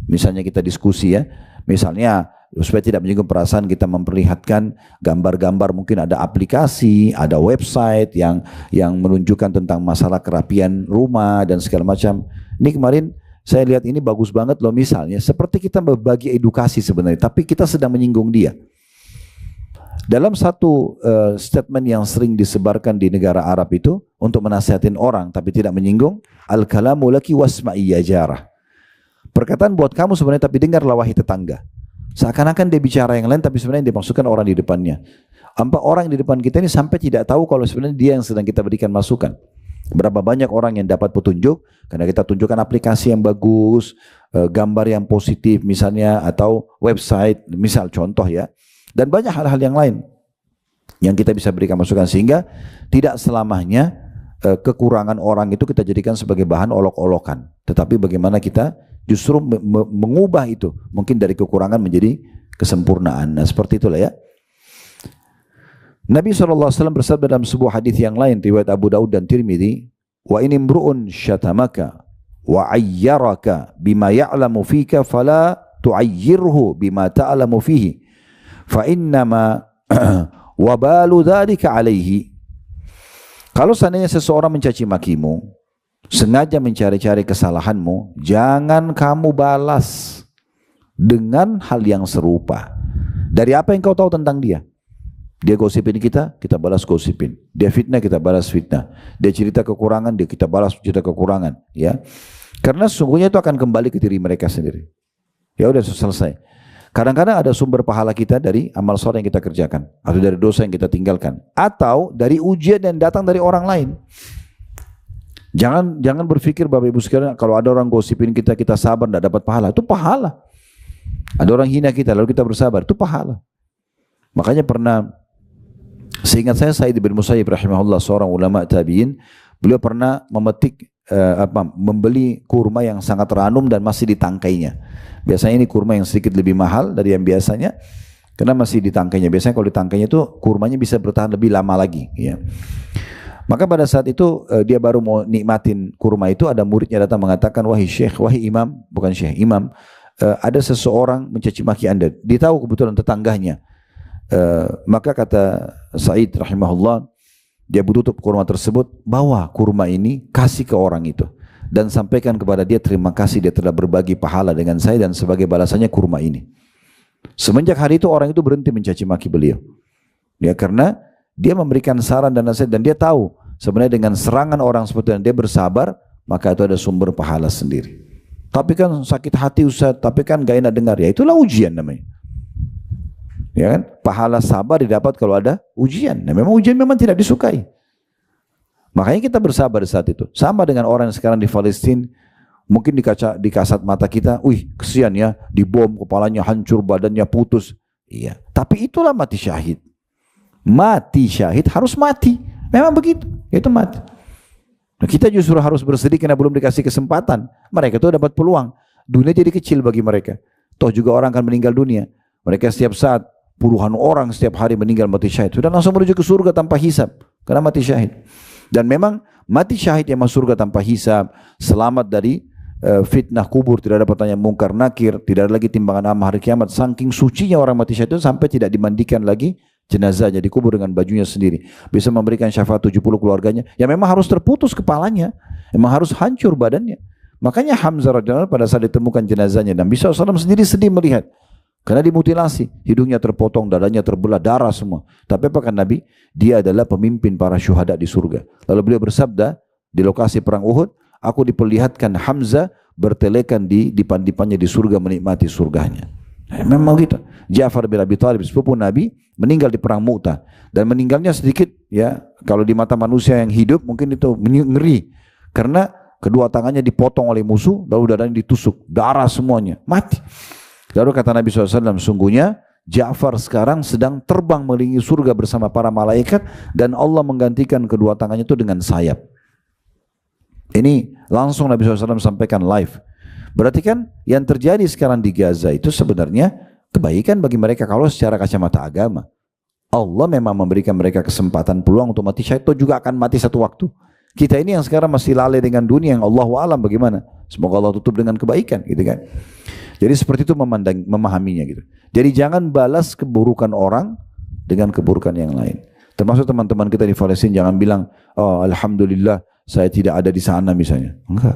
Misalnya kita diskusi ya. Misalnya supaya tidak menyinggung perasaan, kita memperlihatkan gambar-gambar, mungkin ada aplikasi, ada website yang menunjukkan tentang masalah kerapian rumah dan segala macam. Ini kemarin saya lihat ini bagus banget loh, misalnya seperti kita berbagi edukasi sebenarnya, tapi kita sedang menyinggung dia. Dalam satu statement yang sering disebarkan di negara Arab itu untuk menasihatin orang tapi tidak menyinggung, al-kalamu laki wasma'i ya jarah. Perkataan buat kamu sebenarnya tapi dengarlah wahai tetangga. Seakan-akan dia bicara yang lain tapi sebenarnya dia maksudkan orang di depannya. Orang di depan kita ini sampai tidak tahu kalau sebenarnya dia yang sedang kita berikan masukan. Berapa banyak orang yang dapat petunjuk karena kita tunjukkan aplikasi yang bagus, gambar yang positif misalnya, atau website misal contoh ya, dan banyak hal-hal yang lain yang kita bisa berikan masukan, sehingga tidak selamanya kekurangan orang itu kita jadikan sebagai bahan olok-olokan, tetapi bagaimana kita justru mengubah itu mungkin dari kekurangan menjadi kesempurnaan. Nah seperti itulah ya. Nabi SAW bersabda dalam sebuah hadis yang lain riwayat Abu Daud dan Tirmidzi, wa in imru'un syatamaka wa ayyaraka bima ya'lamu fika fala tu'ayyirhu bima ta'lamu fihi fa innama wabalu dzalika alaihi. Kalau seandainya seseorang mencaci makimu, sengaja mencari-cari kesalahanmu, jangan kamu balas dengan hal yang serupa. Dari apa yang kau tahu tentang dia? Dia gosipin kita balas gosipin. Dia fitnah, kita balas fitnah. Dia cerita kekurangan, kita balas cerita kekurangan. Ya, karena sesungguhnya itu akan kembali ke diri mereka sendiri. Ya udah selesai. Kadang-kadang ada sumber pahala kita dari amal soleh yang kita kerjakan, atau dari dosa yang kita tinggalkan, atau dari ujian yang datang dari orang lain. Jangan berpikir Bapak Ibu sekalian, kalau ada orang gosipin kita sabar tidak dapat pahala. Itu pahala. Ada orang hina kita lalu kita bersabar, itu pahala. Makanya pernah, seingat saya Sa'id bin Musayyib rahimahullah, seorang ulama tabi'in, beliau pernah membeli kurma yang sangat ranum dan masih di tangkainya. Biasanya ini kurma yang sedikit lebih mahal dari yang biasanya karena masih di tangkainya. Biasanya kalau di tangkainya itu kurmanya bisa bertahan lebih lama lagi ya. Maka pada saat itu dia baru mau nikmatin kurma itu, ada muridnya datang mengatakan, wahai syekh, wahai imam, bukan syekh, imam, ada seseorang mencaci maki Anda, dia tahu kebetulan tetangganya, maka kata Sa'id rahimahullah, dia tutup kurma tersebut, bawa kurma ini, kasih ke orang itu, dan sampaikan kepada dia, terima kasih dia telah berbagi pahala dengan saya, dan sebagai balasannya kurma ini. Semenjak hari itu orang itu berhenti mencaci maki beliau, ya, karena dia memberikan saran dan nasihat, dan dia tahu sebenarnya dengan serangan orang seperti itu, dia bersabar, maka itu ada sumber pahala sendiri. Tapi kan sakit hati Ustaz, tapi kan gak enak dengar, ya itulah ujian namanya. Ya kan? Pahala sabar didapat kalau ada ujian. Nah, memang ujian memang tidak disukai. Makanya kita bersabar saat itu. Sama dengan orang yang sekarang di Palestina, mungkin di kasat mata kita, wih kesian ya, dibom, kepalanya hancur, badannya putus. Iya. Tapi itulah mati syahid. Mati syahid harus mati. Memang begitu. Itu mati. Nah, kita justru harus bersedih karena belum dikasih kesempatan. Mereka itu dapat peluang. Dunia jadi kecil bagi mereka. Toh juga orang akan meninggal dunia. Mereka setiap saat, puluhan orang setiap hari meninggal mati syahid. Sudah langsung menuju ke surga tanpa hisab. Karena mati syahid. Dan memang mati syahid yang masuk surga tanpa hisab, selamat dari fitnah kubur, tidak ada pertanyaan mungkar nakir, tidak ada lagi timbangan amal hari kiamat. Saking sucinya orang mati syahid itu sampai tidak dimandikan lagi jenazahnya, dikubur dengan bajunya sendiri. Bisa memberikan syafaat 70 keluarganya. Ya memang harus terputus kepalanya. Memang harus hancur badannya. Makanya Hamzah radhiyallahu anhu pada saat ditemukan jenazahnya, dan Nabi SAW sendiri sedih melihat. Karena dimutilasi, hidungnya terpotong, dadanya terbelah, darah semua. Tapi apa kan Nabi? Dia adalah pemimpin para syuhada di surga. Lalu beliau bersabda di lokasi perang Uhud, aku diperlihatkan Hamzah bertelekan di dipan-dipannya di surga, menikmati surganya. Memang gitu. Ja'far bin Abi Thalib, sepupu Nabi, meninggal di perang Mu'tah, dan meninggalnya sedikit, ya, kalau di mata manusia yang hidup mungkin itu ngeri, karena kedua tangannya dipotong oleh musuh, lalu dadanya ditusuk, darah semuanya, mati. Lalu kata Nabi SAW, sungguhnya Ja'far sekarang sedang terbang mengelilingi surga bersama para malaikat, dan Allah menggantikan kedua tangannya itu dengan sayap. Ini langsung Nabi SAW sampaikan live. Berarti kan yang terjadi sekarang di Gaza itu sebenarnya kebaikan bagi mereka kalau secara kacamata agama. Allah memang memberikan mereka kesempatan peluang untuk mati syahid, itu juga akan mati satu waktu. Kita ini yang sekarang masih lalai dengan dunia, yang Allahu alam bagaimana. Semoga Allah tutup dengan kebaikan, gitu kan. Jadi seperti itu memahaminya gitu. Jadi jangan balas keburukan orang dengan keburukan yang lain. Termasuk teman-teman kita di Palestina, jangan bilang, oh alhamdulillah saya tidak ada di sana misalnya. Enggak.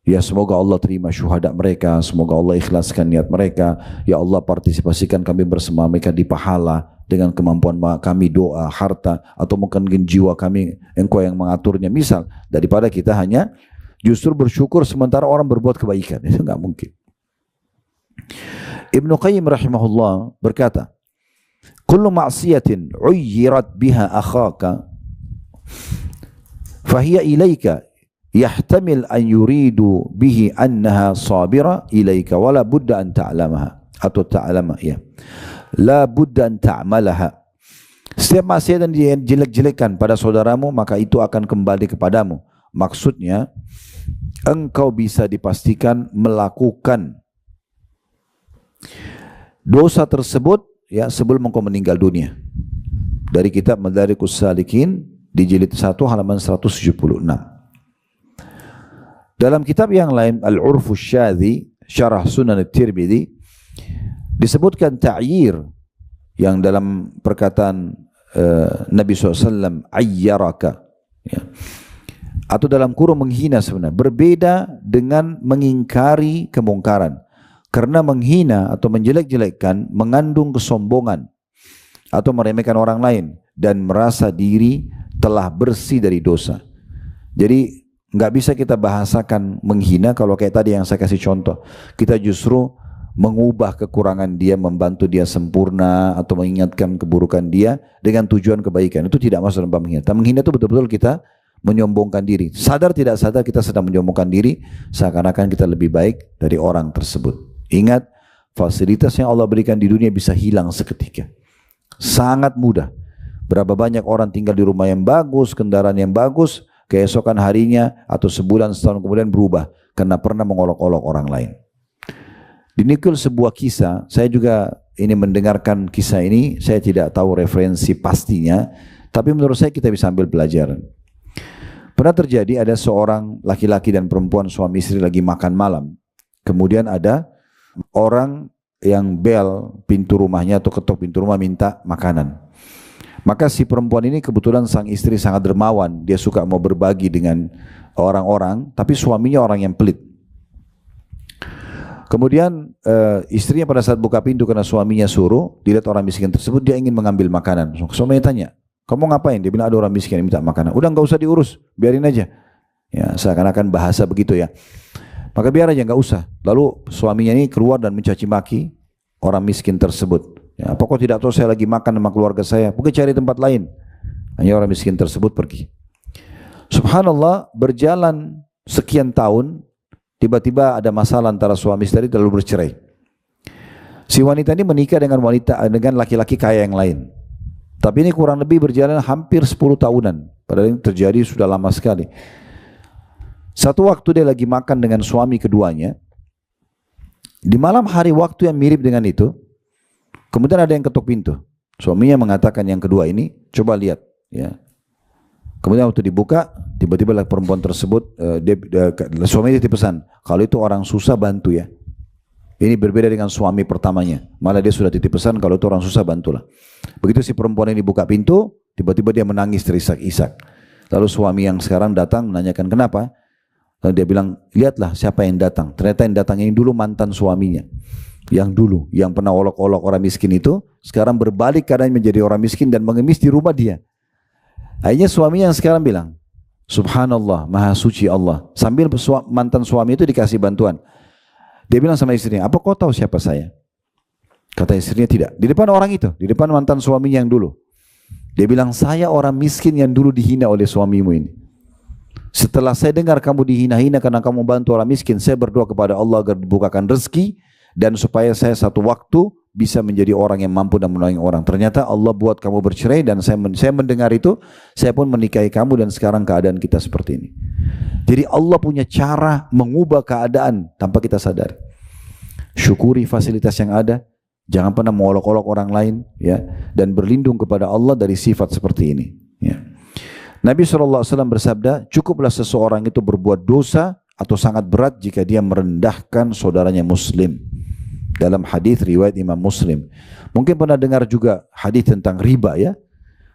Ya semoga Allah terima syuhada mereka, semoga Allah ikhlaskan niat mereka. Ya Allah partisipasikan kami bersama mereka di pahala dengan kemampuan kami, doa, harta, atau mungkin jiwa kami, engkau yang mengaturnya. Misal, daripada kita hanya justru bersyukur sementara orang berbuat kebaikan. Itu enggak mungkin. Ibnu Qayyim rahimahullah berkata, kullu ma'siyatin uyyirat biha akhaka fahiya ilaika yahtamil an yuridu bihi annaha sabira ilaika wala budda an ta'lamaha atau ta'lama, ya, la budda an ta'malaha. Setiap maksiat yang jelek-jelekan pada saudaramu, maka itu akan kembali kepadamu. Maksudnya engkau bisa dipastikan melakukan dosa tersebut, ya, sebelum engkau meninggal dunia. Dari kitab Madarikus Salikin di jilid 1 halaman 176. Dalam kitab yang lain Al-Urfus Syadhi Syarah Sunan At-Tirmidzi disebutkan ta'yir yang dalam perkataan Nabi SAW, ayyaraka, ya, atau dalam kurung menghina, sebenarnya berbeda dengan mengingkari kemungkaran. Karena menghina atau menjelek-jelekkan mengandung kesombongan atau meremehkan orang lain dan merasa diri telah bersih dari dosa. Jadi nggak bisa kita bahasakan menghina kalau kayak tadi yang saya kasih contoh. Kita justru mengubah kekurangan dia, membantu dia sempurna, atau mengingatkan keburukan dia dengan tujuan kebaikan. Itu tidak masuk dalam menghina. Menghina itu betul-betul kita menyombongkan diri. Sadar tidak sadar kita sedang menyombongkan diri, seakan-akan kita lebih baik dari orang tersebut. Ingat, fasilitas yang Allah berikan di dunia bisa hilang seketika. Sangat mudah. Berapa banyak orang tinggal di rumah yang bagus, kendaraan yang bagus, keesokan harinya atau sebulan setahun kemudian berubah karena pernah mengolok-olok orang lain. Dinikul sebuah kisah, saya juga ini mendengarkan kisah ini, saya tidak tahu referensi pastinya, tapi menurut saya kita bisa ambil pelajaran. Pernah terjadi ada seorang laki-laki dan perempuan, suami istri lagi makan malam. Kemudian ada orang yang bel pintu rumahnya atau ketok pintu rumah minta makanan. Maka si perempuan ini kebetulan sang istri sangat dermawan, dia suka mau berbagi dengan orang-orang, tapi suaminya orang yang pelit. Kemudian istrinya pada saat buka pintu karena suaminya suruh, dilihat orang miskin tersebut, dia ingin mengambil makanan. Suaminya tanya, kamu ngapain? Dia bilang ada orang miskin yang minta makanan. Udah nggak usah diurus, biarin aja. Ya, seakan-akan bahasa begitu ya. Maka biar aja, nggak usah. Lalu suaminya ini keluar dan mencaci maki orang miskin tersebut. Ya, apa kok tidak tahu saya lagi makan sama keluarga saya? Mungkin cari tempat lain. Hanya orang miskin tersebut pergi. Subhanallah, berjalan sekian tahun, tiba-tiba ada masalah antara suami istri lalu bercerai. Si wanita ini menikah dengan laki-laki kaya yang lain. Tapi ini kurang lebih berjalan hampir 10 tahunan. Padahal ini terjadi sudah lama sekali. Satu waktu dia lagi makan dengan suami keduanya. Di malam hari waktu yang mirip dengan itu, kemudian ada yang ketuk pintu. Suaminya mengatakan yang kedua ini, coba lihat. Ya. Kemudian waktu dibuka, tiba-tiba perempuan tersebut, suaminya titip pesan, kalau itu orang susah bantu ya. Ini berbeda dengan suami pertamanya. Malah dia sudah titip pesan, kalau itu orang susah bantulah. Begitu si perempuan ini buka pintu, tiba-tiba dia menangis terisak-isak. Lalu suami yang sekarang datang menanyakan kenapa? Lalu dia bilang, lihatlah siapa yang datang. Ternyata yang datang ini dulu mantan suaminya. Yang dulu, yang pernah olok-olok orang miskin itu, sekarang berbalik keadaan menjadi orang miskin dan mengemis di rumah dia. Akhirnya suaminya yang sekarang bilang, Subhanallah, Maha Suci Allah. Sambil mantan suami itu dikasih bantuan. Dia bilang sama istrinya, apa kau tahu siapa saya? Kata istrinya tidak. Di depan orang itu, di depan mantan suaminya yang dulu. Dia bilang, saya orang miskin yang dulu dihina oleh suamimu ini. Setelah saya dengar kamu dihina-hina karena kamu bantu orang miskin, saya berdoa kepada Allah agar dibukakan rezeki dan supaya saya satu waktu bisa menjadi orang yang mampu dan menolong orang. Ternyata Allah buat kamu bercerai dan saya mendengar itu, saya pun menikahi kamu dan sekarang keadaan kita seperti ini. Jadi Allah punya cara mengubah keadaan tanpa kita sadari. Syukuri fasilitas yang ada, jangan pernah mengolok-olok orang lain, ya, dan berlindung kepada Allah dari sifat seperti ini. Ya. Nabi SAW bersabda, cukuplah seseorang itu berbuat dosa atau sangat berat jika dia merendahkan saudaranya muslim. Dalam hadis riwayat Imam Muslim. Mungkin pernah dengar juga hadis tentang riba ya.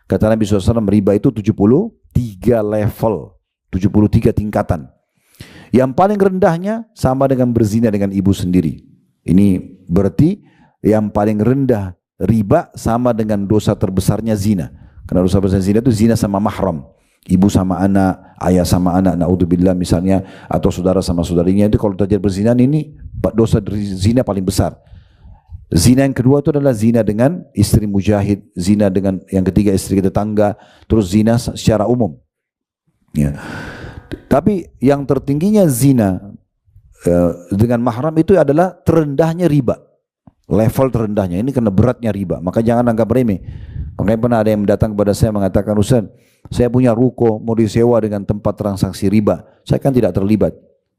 Kata Nabi SAW, riba itu 73 level, 73 tingkatan. Yang paling rendahnya sama dengan berzina dengan ibu sendiri. Ini berarti yang paling rendah riba sama dengan dosa terbesarnya zina. Karena dosa besar zina itu zina sama mahram. Ibu sama anak, ayah sama anak, naudzubillah misalnya, atau saudara sama saudarinya, itu kalau terjadi berzina ini dosa zina paling besar. Zina yang kedua itu adalah zina dengan istri mujahid, zina dengan yang ketiga istri tetangga, terus zina secara umum. Ya. Tapi yang tertingginya zina dengan mahram itu adalah terendahnya riba. Level terendahnya, ini karena beratnya riba, maka jangan anggap remeh. Makanya pernah ada yang datang kepada saya mengatakan, Ustaz, saya punya ruko mau disewa dengan tempat transaksi riba, saya kan tidak terlibat.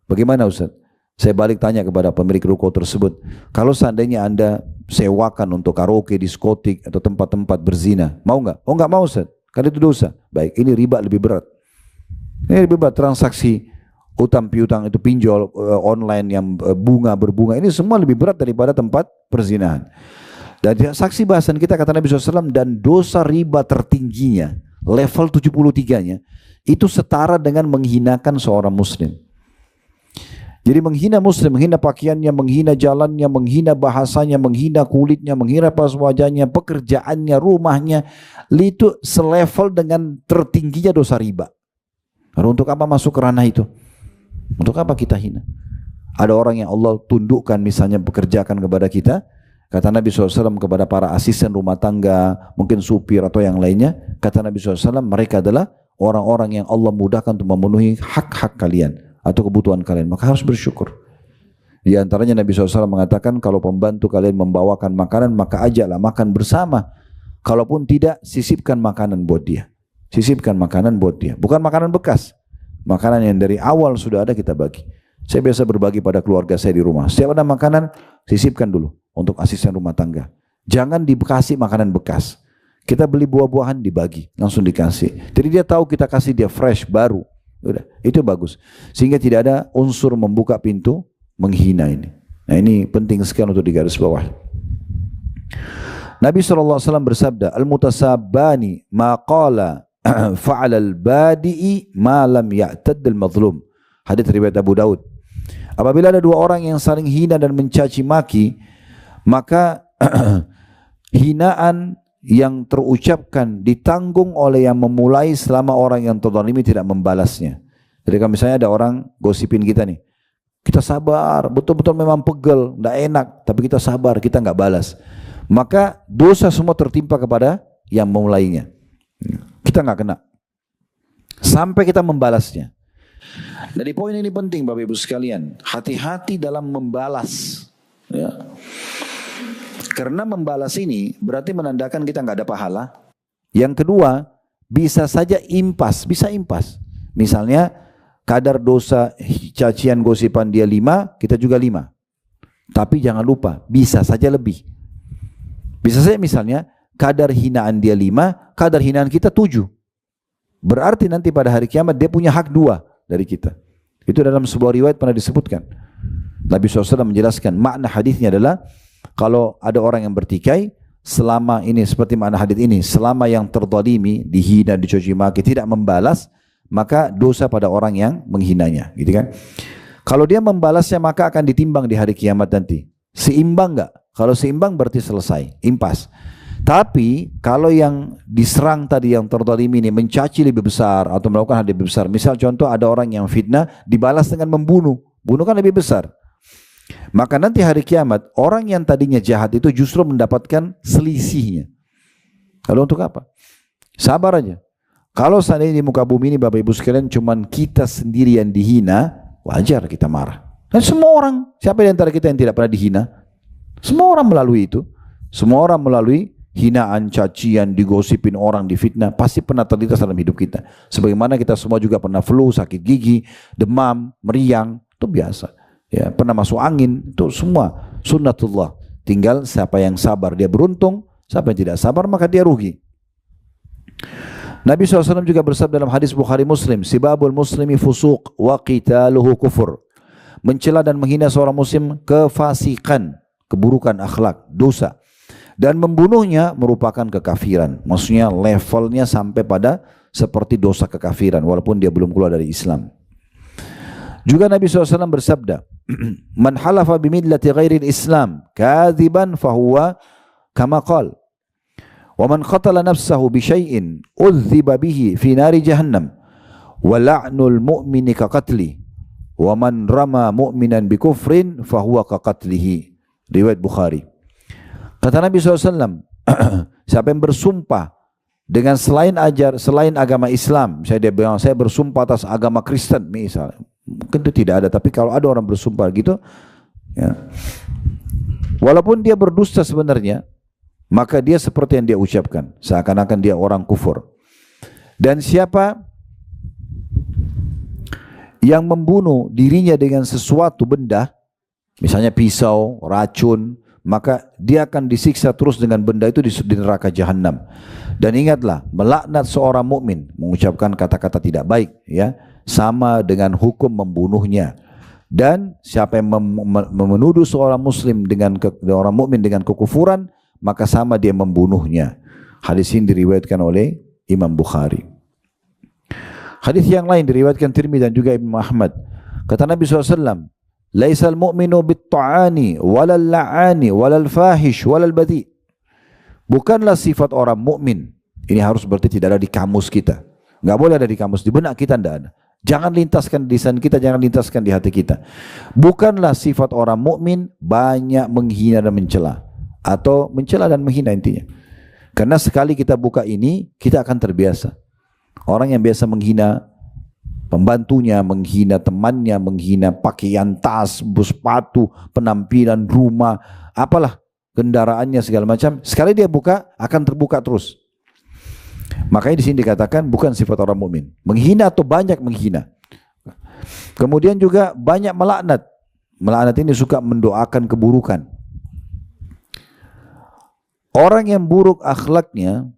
Bagaimana Ustaz? Saya balik tanya kepada pemilik ruko tersebut, kalau seandainya Anda sewakan untuk karaoke, diskotik atau tempat-tempat berzina, mau nggak? Oh nggak mau Ustaz, kan itu dosa. Baik, ini riba lebih berat. Ini lebih berat, transaksi utang piutang itu pinjol online yang berbunga, ini semua lebih berat daripada tempat perzinahan. Dan saksi bahasan kita kata Nabi SAW, dan dosa riba tertingginya, level 73-nya, itu setara dengan menghinakan seorang muslim. Jadi menghina muslim, menghina pakaiannya, menghina jalannya, menghina bahasanya, menghina kulitnya, menghina pas wajahnya, pekerjaannya, rumahnya, itu selevel dengan tertingginya dosa riba. Lalu untuk apa masuk ke ranah itu? Untuk apa kita hina? Ada orang yang Allah tundukkan misalnya pekerjakan kepada kita, kata Nabi SAW kepada para asisten rumah tangga, mungkin supir atau yang lainnya, kata Nabi SAW, mereka adalah orang-orang yang Allah mudahkan untuk memenuhi hak-hak kalian atau kebutuhan kalian, maka harus bersyukur. Di antaranya Nabi SAW mengatakan, kalau pembantu kalian membawakan makanan, maka ajaklah makan bersama. Kalaupun tidak, sisipkan makanan buat dia. Sisipkan makanan buat dia. Bukan makanan bekas, makanan yang dari awal sudah ada kita bagi. Saya biasa berbagi pada keluarga saya di rumah. Setiap ada makanan, sisipkan dulu untuk asisten rumah tangga. Jangan dikasih makanan bekas. Kita beli buah-buahan dibagi, langsung dikasih. Jadi dia tahu kita kasih dia fresh, baru. Udah, itu bagus. Sehingga tidak ada unsur membuka pintu menghina ini. Nah ini penting sekali untuk digaris bawah. Nabi SAW bersabda, Al-mutasabani ma qala fa'ala al-badi'i ma lam ya'tad al-mazlum. Hadits riwayat Abu Daud. Apabila ada dua orang yang saling hina dan mencaci maki, maka hinaan yang terucapkan ditanggung oleh yang memulai selama orang yang terzalimi tidak membalasnya. Jadi kalau misalnya ada orang gosipin kita nih, kita sabar, betul-betul memang pegel, tidak enak, tapi kita sabar, kita nggak balas. Maka dosa semua tertimpa kepada yang memulainya. Kita nggak kena. Sampai kita membalasnya. Dari poin ini penting Bapak Ibu sekalian, hati-hati dalam membalas. Ya. Karena membalas ini berarti menandakan kita nggak ada pahala. Yang kedua, bisa saja impas, bisa impas. Misalnya kadar dosa cacian gosipan dia 5, kita juga 5. Tapi jangan lupa, bisa saja lebih. Bisa saja misalnya kadar hinaan dia 5, kadar hinaan kita 7. Berarti nanti pada hari kiamat dia punya hak 2 dari kita. Itu dalam sebuah riwayat pernah disebutkan. Nabi SAW menjelaskan makna hadisnya adalah kalau ada orang yang bertikai, selama ini seperti makna hadis ini, selama yang terzalimi, dihina, dicaci maki, tidak membalas, maka dosa pada orang yang menghinanya, gitu kan? Kalau dia membalasnya maka akan ditimbang di hari kiamat nanti. Seimbang enggak? Kalau seimbang berarti selesai, impas. Tapi kalau yang diserang tadi yang terzalimi ini mencaci lebih besar atau melakukan hal lebih besar, misal contoh ada orang yang fitnah dibalas dengan membunuh, bunuh kan lebih besar. Maka nanti hari kiamat orang yang tadinya jahat itu justru mendapatkan selisihnya. Lalu untuk apa? Sabar aja. Kalau seandainya di muka bumi ini Bapak Ibu sekalian cuman kita sendiri yang dihina, wajar kita marah. Dan semua orang, siapa di antara kita yang tidak pernah dihina? Semua orang melalui itu. Semua orang melalui hinaan, cacian, digosipin orang, difitnah, pasti pernah terlintas dalam hidup kita. Sebagaimana kita semua juga pernah flu, sakit gigi, demam, meriang, itu biasa. Ya, pernah masuk angin, itu semua sunnatullah. Tinggal siapa yang sabar dia beruntung, siapa yang tidak sabar maka dia rugi. Nabi SAW juga bersabda dalam hadis Bukhari Muslim, Sibabul muslimi fusuq wa qitaluhu kufur. Mencela dan menghina seorang muslim kefasikan, keburukan akhlak, dosa. Dan membunuhnya merupakan kekafiran. Maksudnya levelnya sampai pada seperti dosa kekafiran walaupun dia belum keluar dari Islam. Juga Nabi SAW bersabda, Man halafa bimillati ghairil Islam kadhiban fahuwa kama qal. Wa man qatala nafsahu bi syai'in udhiba bihi fi nari jahannam. Wa la'nul mu'mini ka qatli. Wa man rama mu'minan bi kufrin fahuwa ka qatlihi. Riwayat Bukhari. Kata Nabi SAW, siapa yang bersumpah dengan selain agama Islam, misalnya dia bilang saya bersumpah atas agama Kristen misalnya, mungkin itu tidak ada, tapi kalau ada orang bersumpah gitu, ya, walaupun dia berdusta sebenarnya, maka dia seperti yang dia ucapkan, seakan-akan dia orang kufur. Dan siapa yang membunuh dirinya dengan sesuatu benda, misalnya pisau, racun, maka dia akan disiksa terus dengan benda itu di neraka jahanam. Dan ingatlah, melaknat seorang mukmin, mengucapkan kata-kata tidak baik, ya, sama dengan hukum membunuhnya. Dan siapa yang menuduh seorang muslim dengan orang mukmin dengan kekufuran, maka sama dia membunuhnya. Hadis ini diriwayatkan oleh Imam Bukhari. Hadis yang lain diriwayatkan Tirmidzi dan juga Ibnu Ahmad. Kata Nabi SAW, Laisal mu'minu bit-ta'ani walal la'ani walal fahish walal badi. Bukanlah sifat orang mukmin. Ini harus berarti tidak ada di kamus kita. Enggak boleh ada di kamus, di benak kita tidak ada. Jangan lintaskan di lisan kita, jangan lintaskan di hati kita. Bukanlah sifat orang mukmin banyak menghina dan mencela, atau mencela dan menghina intinya. Karena sekali kita buka ini, kita akan terbiasa. Orang yang biasa menghina pembantunya, menghina temannya, menghina pakaian, tas, sepatu, penampilan, rumah, apalah kendaraannya segala macam. Sekali dia buka, akan terbuka terus. Makanya di sini dikatakan bukan sifat orang mukmin. Menghina atau banyak menghina. Kemudian juga banyak melaknat. Melaknat ini suka mendoakan keburukan. Orang yang buruk akhlaknya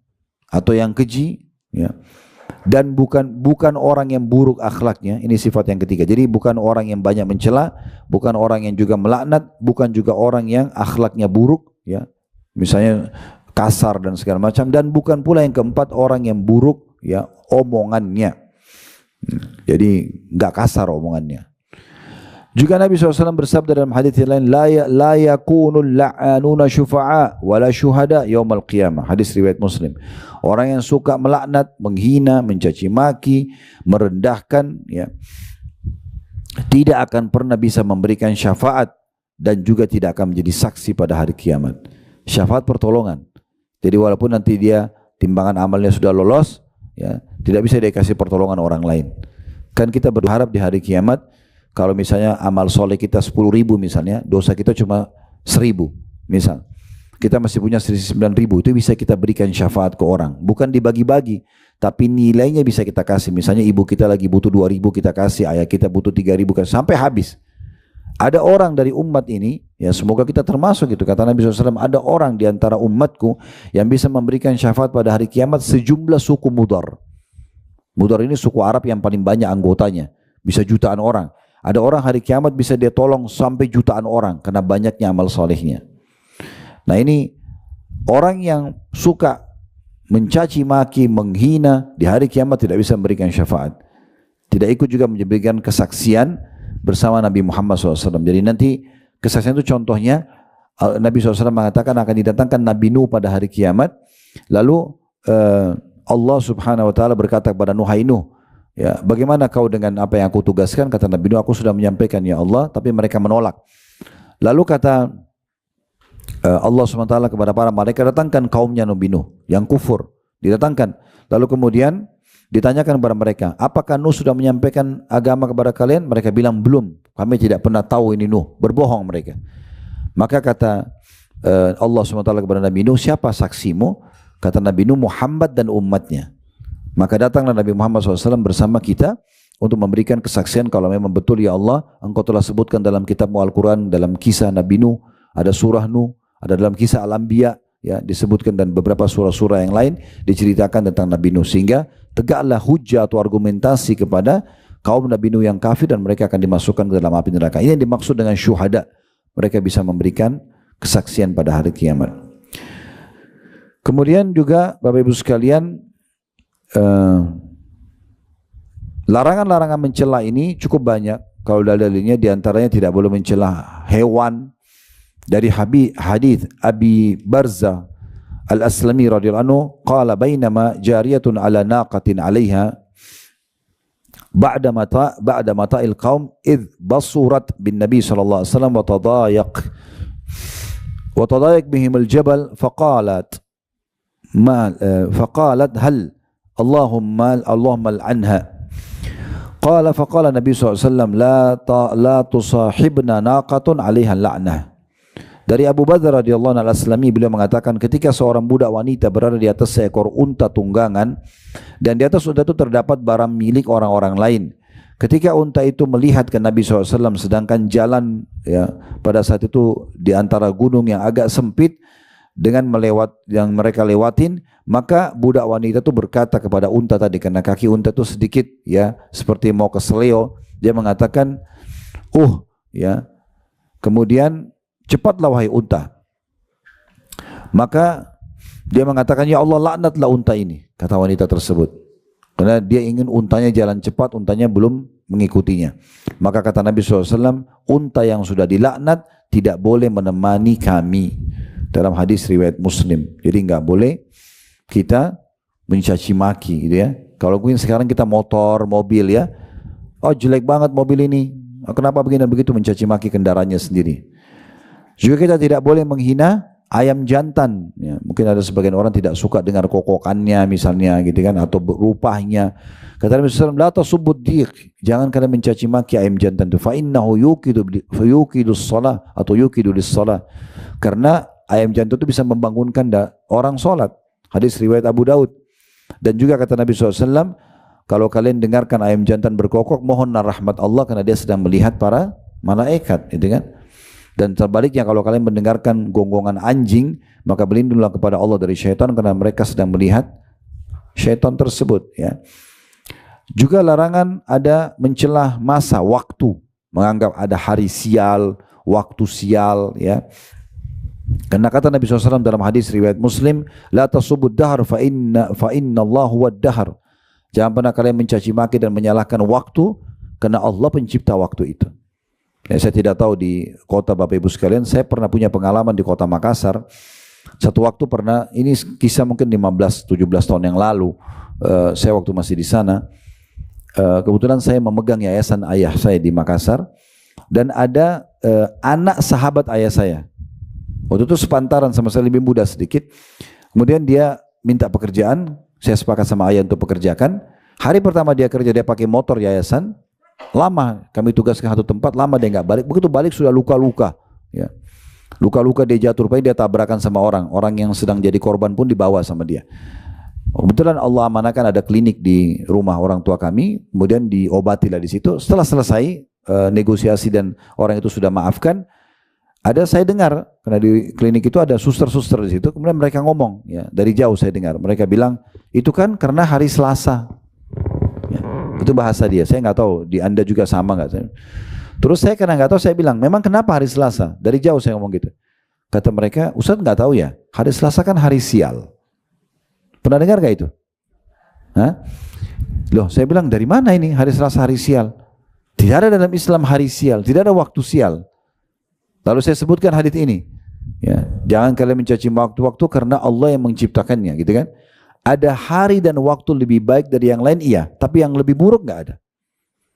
atau yang keji, ya, Dan bukan orang yang buruk akhlaknya, ini sifat yang ketiga. Jadi bukan orang yang banyak mencela, bukan orang yang juga melaknat, bukan juga orang yang akhlaknya buruk, ya, misalnya kasar dan segala macam, dan bukan pula yang keempat orang yang buruk, ya, omongannya. Jadi nggak kasar omongannya. Juga Nabi SAW bersabda dalam hadis yang lain, la yakunul la'anuna syufa'a wala syuhada yaumal qiyamah. Hadis riwayat Muslim. Orang yang suka melaknat, menghina, mencaci maki, merendahkan, ya, tidak akan pernah bisa memberikan syafaat dan juga tidak akan menjadi saksi pada hari kiamat. Syafaat pertolongan. Jadi walaupun nanti dia timbangan amalnya sudah lolos, ya, tidak bisa dia kasih pertolongan orang lain. Kan kita berharap di hari kiamat, kalau misalnya amal soleh kita 10.000 misalnya, dosa kita cuma 1.000 misal. Kita masih punya 9.000, itu bisa kita berikan syafaat ke orang. Bukan dibagi-bagi, tapi nilainya bisa kita kasih. Misalnya ibu kita lagi butuh 2.000 kita kasih, ayah kita butuh 3.000 sampai habis. Ada orang dari umat ini, ya semoga kita termasuk gitu. Kata Nabi SAW, ada orang di antara umatku yang bisa memberikan syafaat pada hari kiamat sejumlah suku Mudar. Mudar ini suku Arab yang paling banyak anggotanya, bisa jutaan orang. Ada orang hari kiamat bisa dia tolong sampai jutaan orang karena banyaknya amal solehnya. Nah ini orang yang suka mencaci maki, menghina, di hari kiamat tidak bisa memberikan syafaat. Tidak ikut juga memberikan kesaksian bersama Nabi Muhammad SAW. Jadi nanti kesaksian itu contohnya, Nabi SAW mengatakan akan didatangkan Nabi Nuh pada hari kiamat. Lalu Allah Subhanahu Wa Taala berkata kepada Nuh, hai Nuh, ya, bagaimana kau dengan apa yang aku tugaskan? Kata Nabi Nuh, aku sudah menyampaikan ya Allah, tapi mereka menolak. Lalu kata Allah SWT kepada para malaikat, datangkan kaumnya Nabi Nuh yang kufur, didatangkan. Lalu kemudian ditanyakan kepada mereka, apakah Nuh sudah menyampaikan agama kepada kalian? Mereka bilang belum, kami tidak pernah tahu ini Nuh. Berbohong mereka. Maka kata Allah SWT kepada Nabi Nuh, siapa saksimu? Kata Nabi Nuh, Muhammad dan umatnya. Maka datanglah Nabi Muhammad SAW bersama kita untuk memberikan kesaksian kalau memang betul ya Allah, engkau telah sebutkan dalam kitabmu Al-Quran, dalam kisah Nabi Nuh, ada surah Nuh, ada dalam kisah Al-Anbiya, ya, disebutkan, dan beberapa surah-surah yang lain diceritakan tentang Nabi Nuh, sehingga tegaklah hujah atau argumentasi kepada kaum Nabi Nuh yang kafir dan mereka akan dimasukkan ke dalam api neraka. Ini yang dimaksud dengan syuhada, mereka bisa memberikan kesaksian pada hari kiamat. Kemudian juga Bapak Ibu sekalian, larangan-larangan mencela ini cukup banyak. Kalau dalilnya diantaranya tidak boleh mencela hewan. Dari hadis Abi Barza Al-Aslami radhiyallahu anhu, qala bainama jariyatun ala naqatin 'alaiha ba'da mata'il qaum id basurat bin Nabi sallallahu alaihi wasallam wa tadayak bihim al-jabal faqalat hal Allahumma al'anha. Qala faqala Nabi SAW, la tusahibna naqatun 'alaiha la'nah. Dari Abu Bakar radhiyallahu anhu al-Aslami, beliau mengatakan ketika seorang budak wanita berada di atas seekor unta tunggangan dan di atas unta itu terdapat barang milik orang-orang lain. Ketika unta itu melihat ke Nabi SAW sedangkan jalan, ya, pada saat itu di antara gunung yang agak sempit dengan yang mereka lewatin, maka budak wanita itu berkata kepada unta tadi, karena kaki unta itu sedikit, ya, seperti mau keseleo, dia mengatakan, ya, kemudian cepatlah wahai unta. Maka dia mengatakan, ya Allah, laknatlah unta ini, kata wanita tersebut, karena dia ingin untanya jalan cepat, untanya belum mengikutinya. Maka kata Nabi SAW, unta yang sudah dilaknat tidak boleh menemani kami. Dalam hadis riwayat Muslim. Jadi nggak boleh kita mencaci maki, gitu ya. Kalau mungkin sekarang kita motor, mobil, ya, oh jelek banget mobil ini, kenapa begini dan begitu, mencaci maki kendaraannya sendiri. Juga kita tidak boleh menghina ayam jantan, ya. Mungkin ada sebagian orang tidak suka dengar kokokannya misalnya, gitu kan, atau rupanya. Kata Nabi SAW, la tasubud diq, jangan kalian mencaci maki ayam jantan itu, fa innahu yuqidu shalah atau yuqidu lis-shalah, karena ayam jantan itu bisa membangunkan orang sholat. Hadis riwayat Abu Daud. Dan juga kata Nabi SAW, kalau kalian dengarkan ayam jantan berkokok, mohonlah rahmat Allah karena dia sedang melihat para malaikat, gitu kan. Dan sebaliknya kalau kalian mendengarkan gonggongan anjing, maka berlindunglah kepada Allah dari syaitan karena mereka sedang melihat syaitan tersebut, ya. Juga larangan ada mencelah masa, waktu, menganggap ada hari sial, waktu sial, ya. Karena kata Nabi SAW dalam hadis riwayat Muslim, la tasubud dahar fa inna Allah huwad dahar. Jangan pernah kalian mencaci maki dan menyalahkan waktu, karena Allah pencipta waktu itu. Ya, saya tidak tahu di kota Bapak Ibu sekalian, saya pernah punya pengalaman di kota Makassar. Satu waktu pernah, ini kisah mungkin 15-17 tahun yang lalu, saya waktu masih di sana, kebetulan saya memegang yayasan ayah saya di Makassar, dan ada anak sahabat ayah saya. Waktu itu sepantaran sama saya, lebih muda sedikit. Kemudian dia minta pekerjaan, saya sepakat sama ayah untuk pekerjakan. Hari pertama dia kerja, dia pakai motor yayasan. Lama kami tugaskan satu tempat, lama dia nggak balik. Begitu balik sudah luka-luka, ya. Luka-luka, dia jatuh, rupanya dia tabrakan sama orang yang sedang jadi korban pun dibawa sama dia. Kebetulan Allah amanakan ada klinik di rumah orang tua kami, kemudian diobatilah di situ. Setelah selesai negosiasi dan orang itu sudah maafkan, ada saya dengar, karena di klinik itu ada suster-suster di situ, kemudian mereka ngomong, ya, dari jauh saya dengar, mereka bilang, itu kan karena hari Selasa. Ya, itu bahasa dia, saya nggak tahu di Anda juga sama nggak. Terus saya karena nggak tahu, saya bilang, memang kenapa hari Selasa? Dari jauh saya ngomong gitu. Kata mereka, Ustaz nggak tahu ya, hari Selasa kan hari sial. Pernah dengar gak itu? Hah? Loh, saya bilang, dari mana ini hari Selasa hari sial? Tidak ada dalam Islam hari sial, tidak ada waktu sial. Lalu saya sebutkan hadis ini, ya, jangan kalian mencaci waktu-waktu karena Allah yang menciptakannya, gitu kan? Ada hari dan waktu lebih baik dari yang lain, iya, tapi yang lebih buruk nggak ada.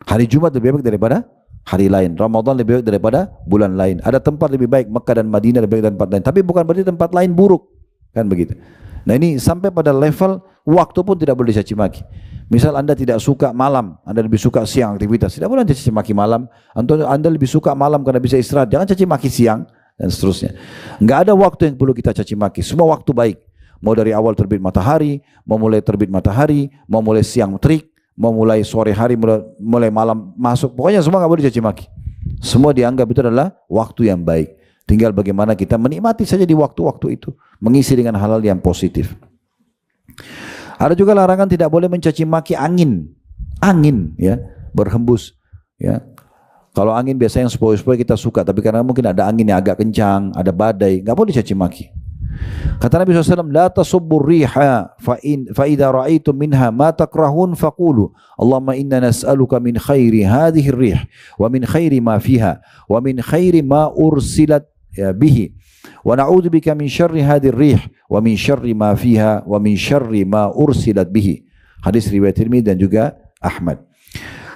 Hari Jumat lebih baik daripada hari lain, Ramadan lebih baik daripada bulan lain. Ada tempat lebih baik, Mekah dan Madinah lebih baik dari tempat lain, tapi bukan berarti tempat lain buruk, kan begitu. Nah ini sampai pada level waktu pun tidak boleh dicaci maki. Misal Anda tidak suka malam, Anda lebih suka siang aktivitas, tidak boleh caci maki malam. Anda lebih suka malam karena bisa istirahat, jangan caci maki siang, dan seterusnya. Enggak ada waktu yang perlu kita caci maki, semua waktu baik. Mau dari awal terbit matahari, mau mulai terbit matahari, mau mulai siang terik, mau mulai sore hari, mulai malam masuk, pokoknya semua nggak boleh dicaci maki. Semua dianggap itu adalah waktu yang baik. Tinggal bagaimana kita menikmati saja di waktu-waktu itu, mengisi dengan hal-hal yang positif. Ada juga larangan tidak boleh mencaci maki angin, ya, berhembus, ya. Kalau angin biasanya yang sepoi-sepoi kita suka, tapi karena mungkin ada angin yang agak kencang, ada badai, nggak boleh dicaci maki. Kata Nabi SAW, la tasubbur riha fa idza ra'aitum minha ma takrahun faqulu Allahumma inna nas'aluka min khairi hadhihi ar-rih wa min khairi ma fiha wa min khairi ma ursilat bihi wa na'udzubika min syarri hadhihi ar-rih wa min syarri ma fiha wa min syarri ma ursilat bihi. Hadis riwayat Tirmidzi dan juga Ahmad.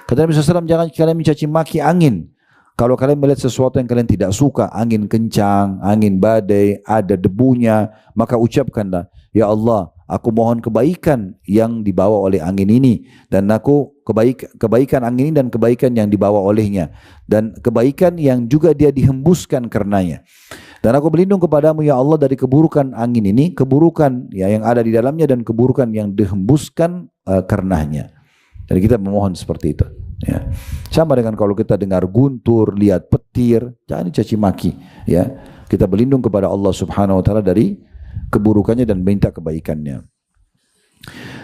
Kata Nabi SAW, jangan kalian mencaci maki angin. Kalau kalian melihat sesuatu yang kalian tidak suka, angin kencang, angin badai, ada debunya, maka ucapkanlah, ya Allah, aku mohon kebaikan yang dibawa oleh angin ini, dan aku kebaikan angin ini dan kebaikan yang dibawa olehnya, dan kebaikan yang juga dia dihembuskan karenanya. Dan aku berlindung kepadamu ya Allah dari keburukan angin ini, keburukan ya yang ada di dalamnya dan keburukan yang dihembuskan karenanya. Jadi kita memohon seperti itu. Ya. Sama dengan kalau kita dengar guntur, lihat petir, jangan dicaci maki. Ya. Kita berlindung kepada Allah Subhanahu Wa Taala dari keburukannya dan minta kebaikannya.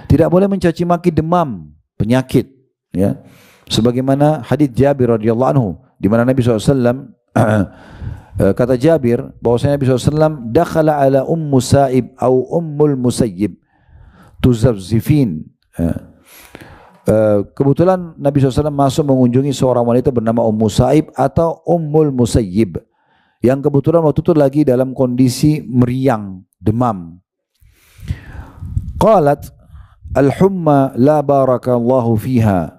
Tidak boleh mencaci maki demam, penyakit. Ya. Sebagaimana hadits Jabir radhiyallahu anhu, di mana Nabi SAW kata Jabir bahwasanya Nabi SAW dakhala ala ummu Sa'ib atau ummul Musayyib tuzafzifin. Kebetulan Nabi SAW masuk mengunjungi seorang wanita bernama Ummu Sa'ib atau Ummul Musayyib yang kebetulan waktu itu lagi dalam kondisi meriang, demam. Qalat al-humma la barakallahu fiha.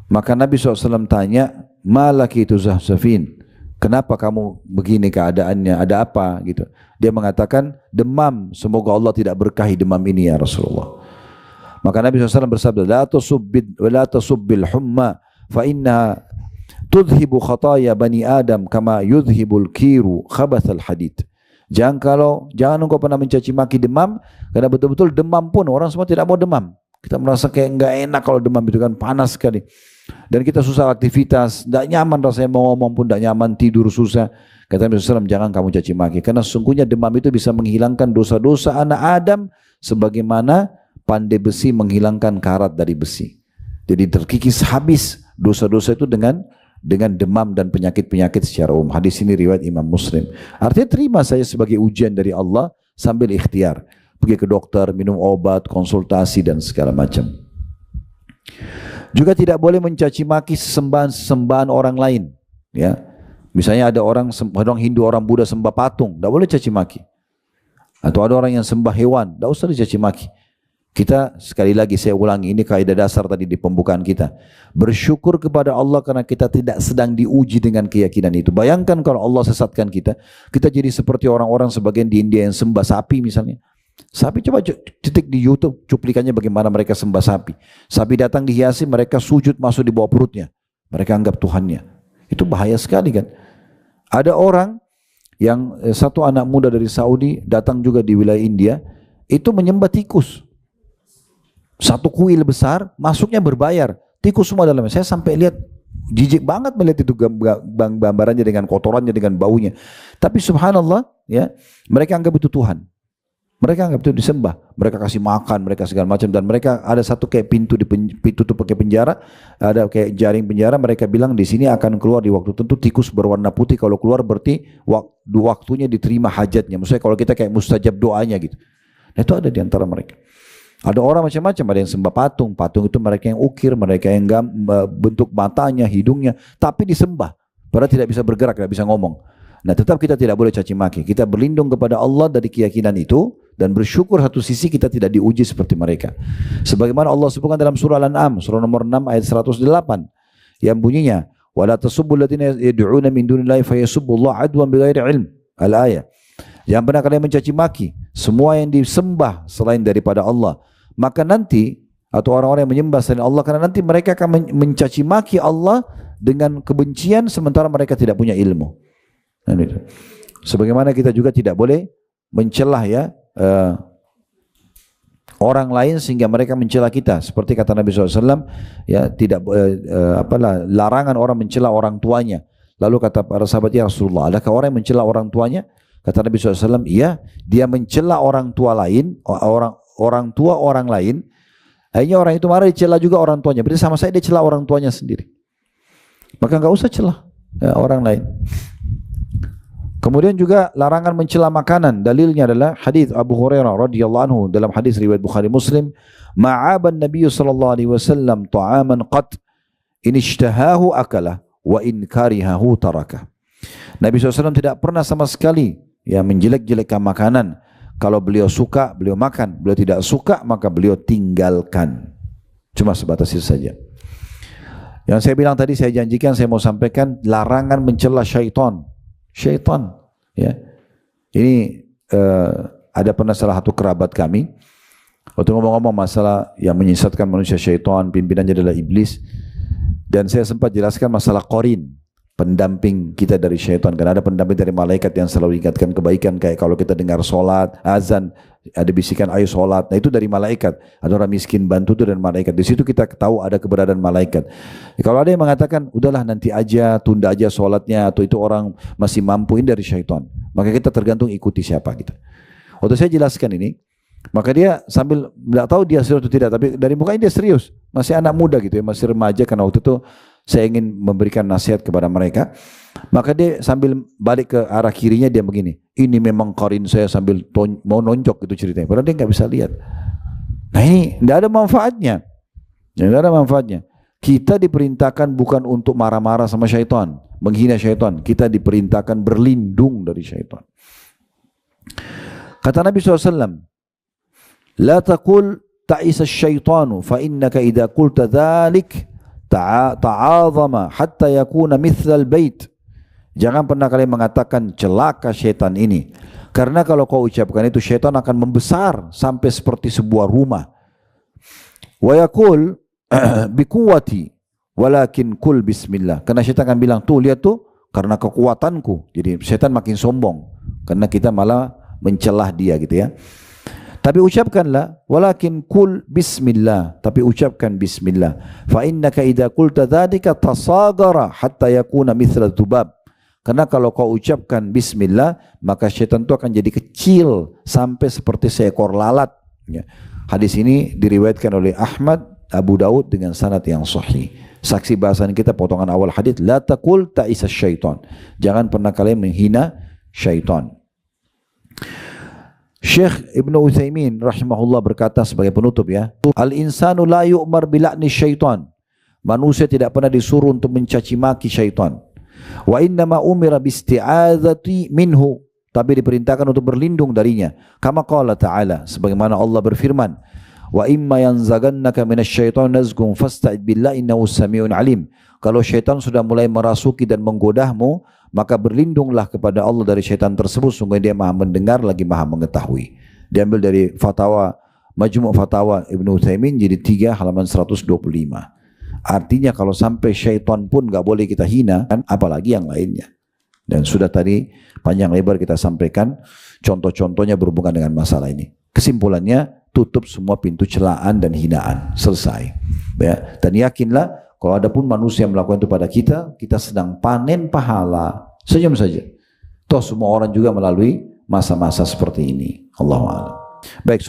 Maka Nabi SAW tanya, malaki tuzahzafin, kenapa kamu begini keadaannya, ada apa gitu. Dia mengatakan demam, semoga Allah tidak berkahi demam ini ya Rasulullah. Maka Nabi SAW bersabda, la tasubbil humma fa inna tudhibu khataya bani Adam kama yudhibul kiru khabathal hadid. Jangan engkau pernah mencaci maki demam, karena betul-betul demam pun orang semua tidak mau demam. Kita merasa kayak enggak enak kalau demam itu kan panas sekali. Dan kita susah aktivitas, tidak nyaman rasanya mau ngomong pun tidak nyaman, tidur susah. Kata Nabi SAW, jangan kamu caci maki, karena sesungguhnya demam itu bisa menghilangkan dosa-dosa anak Adam sebagaimana pandai besi menghilangkan karat dari besi. Jadi terkikis habis dosa-dosa itu dengan demam dan penyakit-penyakit secara umum. Hadis ini riwayat Imam Muslim. Artinya terima saya sebagai ujian dari Allah sambil ikhtiar. Pergi ke dokter, minum obat, konsultasi dan segala macam. Juga tidak boleh mencaci maki sesembahan orang lain. Ya, misalnya ada orang Hindu, orang Buddha sembah patung, tidak boleh caci maki. Atau ada orang yang sembah hewan, tidak usah dicaci maki. Kita sekali lagi saya ulangi, ini kaidah dasar tadi di pembukaan kita. Bersyukur kepada Allah karena kita tidak sedang diuji dengan keyakinan itu. Bayangkan kalau Allah sesatkan kita, kita jadi seperti orang-orang sebagian di India yang sembah sapi misalnya. Sapi, coba ketik di YouTube cuplikannya bagaimana mereka sembah sapi. Sapi datang dihiasi, mereka sujud masuk di bawah perutnya. Mereka anggap Tuhannya. Itu bahaya sekali kan. Ada orang yang satu anak muda dari Saudi datang juga di wilayah India, itu menyembah tikus. Satu kuil besar, masuknya berbayar. Tikus semua dalamnya. Saya sampai lihat, jijik banget melihat itu gambarannya dengan kotorannya, dengan baunya. Tapi subhanallah, ya, mereka anggap itu Tuhan. Mereka anggap itu disembah. Mereka kasih makan, mereka segala macam. Dan mereka ada satu kayak pintu ditutup pakai penjara, ada kayak jaring penjara. Mereka bilang di sini akan keluar di waktu tentu tikus berwarna putih. Kalau keluar berarti waktunya diterima hajatnya. Maksudnya kalau kita kayak mustajab doanya gitu. Nah itu ada di antara mereka. Ada orang macam-macam, ada yang sembah patung. Patung itu mereka yang ukir, mereka yang bentuk matanya, hidungnya, tapi disembah. Padahal tidak bisa bergerak, tidak bisa ngomong. Nah tetap kita tidak boleh caci maki. Kita berlindung kepada Allah dari keyakinan itu dan bersyukur satu sisi kita tidak diuji seperti mereka. Sebagaimana Allah sebutkan dalam surah Al-An'am, surah nomor 6 ayat 108 yang bunyinya, "Wala tasubbul ladzina yad'una min dunillahi fayasubbullaha adwan bighairi ilm." Al-ayat. Jangan pernah kalian mencaci maki semua yang disembah selain daripada Allah. Maka nanti, atau orang-orang yang menyembah selain Allah, karena nanti mereka akan mencaci maki Allah dengan kebencian sementara mereka tidak punya ilmu. Sebagaimana kita juga tidak boleh mencelah ya orang lain sehingga mereka mencela kita. Seperti kata Nabi SAW, ya tidak larangan orang mencela orang tuanya. Lalu kata para sahabat, ya Rasulullah, adakah orang yang mencela orang tuanya? Kata Nabi SAW, iya, dia mencela orang tua lain, orang tua orang lain, akhirnya orang itu marah, dicela juga orang tuanya. Berarti sama saya dia cela orang tuanya sendiri. Maka enggak usah celah ya, orang lain. Kemudian juga larangan mencela makanan. Dalilnya adalah hadis Abu Hurairah radhiyallahu anhu dalam hadis riwayat Bukhari Muslim, "Ma'aban Nabi sallallahu alaihi wasallam ta'aman qat in ishtahahu akalah wa in karihahu tarakah." Nabi SAW tidak pernah sama sekali ya menjelek-jelekkan makanan. Kalau beliau suka, beliau makan. Beliau tidak suka, maka beliau tinggalkan. Cuma sebatas itu saja. Yang saya bilang tadi, saya janjikan, saya mau sampaikan larangan mencela syaitan. Syaitan. Ya. Ini ada pernah salah satu kerabat kami, waktu ngomong-ngomong masalah yang menyesatkan manusia syaitan, pimpinannya adalah iblis. Dan saya sempat jelaskan masalah qarin, pendamping kita dari syaitan. Karena ada pendamping dari malaikat yang selalu ingatkan kebaikan, kayak kalau kita dengar solat, azan, ada bisikan ayo solat, nah itu dari malaikat. Ada orang miskin bantu itu dari malaikat. Di situ kita tahu ada keberadaan malaikat. Kalau ada yang mengatakan udahlah nanti aja, tunda aja solatnya, atau itu orang masih mampu, ini dari syaitan. Maka kita tergantung ikuti siapa gitu. Waktu saya jelaskan ini, maka dia sambil tidak tahu dia serius atau tidak, tapi dari mukanya dia serius, masih anak muda gitu ya, masih remaja. Karena waktu itu saya ingin memberikan nasihat kepada mereka. Maka dia sambil balik ke arah kirinya, dia begini, ini memang qarin saya, sambil mau nonjok itu ceritanya. Padahal dia nggak bisa lihat. Nah ini tidak ada manfaatnya. Tidak ada manfaatnya. Kita diperintahkan bukan untuk marah-marah sama syaitan, menghina syaitan. Kita diperintahkan berlindung dari syaitan. Kata Nabi SAW, la taqul ta'isa syaitanu fa innaka idha qulta dhalik ta'azama hatta yakuna mithlal bait. Jangan pernah kalian mengatakan celaka syaitan ini, karena kalau kau ucapkan itu syaitan akan membesar sampai seperti sebuah rumah. Wa yaqul biquwwati walakin kul bismillah. Karena syaitan akan bilang, tuh lihat tuh, karena kekuatanku. Jadi syaitan makin sombong karena kita malah mencelah dia gitu ya. Tapi ucapkanlah walakin kul bismillah, tapi ucapkan bismillah. Fa innaka idza qulta dzalika tasagara hatta yakuna mithla dzubab. Karena kalau kau ucapkan bismillah, maka syaitan itu akan jadi kecil sampai seperti seekor lalat. Ya. Hadis ini diriwayatkan oleh Ahmad, Abu Daud dengan sanad yang sahih. Saksi bahasan kita potongan awal hadis, la taqul ta'isa syaitan. Jangan pernah kalian menghina syaitan. Syekh Ibn Utsaimin rahimahullah berkata sebagai penutup ya, al-insanu la yu'mar bila'ni syaitan. Manusia tidak pernah disuruh untuk mencaci maki syaitan. Wa innama umira bisti'adzati minhu. Tapi diperintahkan untuk berlindung darinya. Kama qala ta'ala, sebagaimana Allah berfirman, wa imma yanzagannaka minasyaitan nazghun fasta'id billahi innahu samiun alim. Kalau syaitan sudah mulai merasuki dan menggodahmu, maka berlindunglah kepada Allah dari syaitan tersebut, sungguh dia maha mendengar lagi maha mengetahui. Diambil dari fatwa Majmu' Fatawa Ibnu Utsaimin jadi 3 halaman 125. Artinya kalau sampai syaitan pun gak boleh kita hina, kan apalagi yang lainnya. Dan sudah tadi panjang lebar kita sampaikan contoh-contohnya berhubungan dengan masalah ini. Kesimpulannya, tutup semua pintu celaan dan hinaan. Selesai. Ya. Dan yakinlah, kalau ada pun manusia yang melakukan itu pada kita, kita sedang panen pahala. Senyum saja. Toh semua orang juga melalui masa-masa seperti ini. Allahu a'lam. Baik.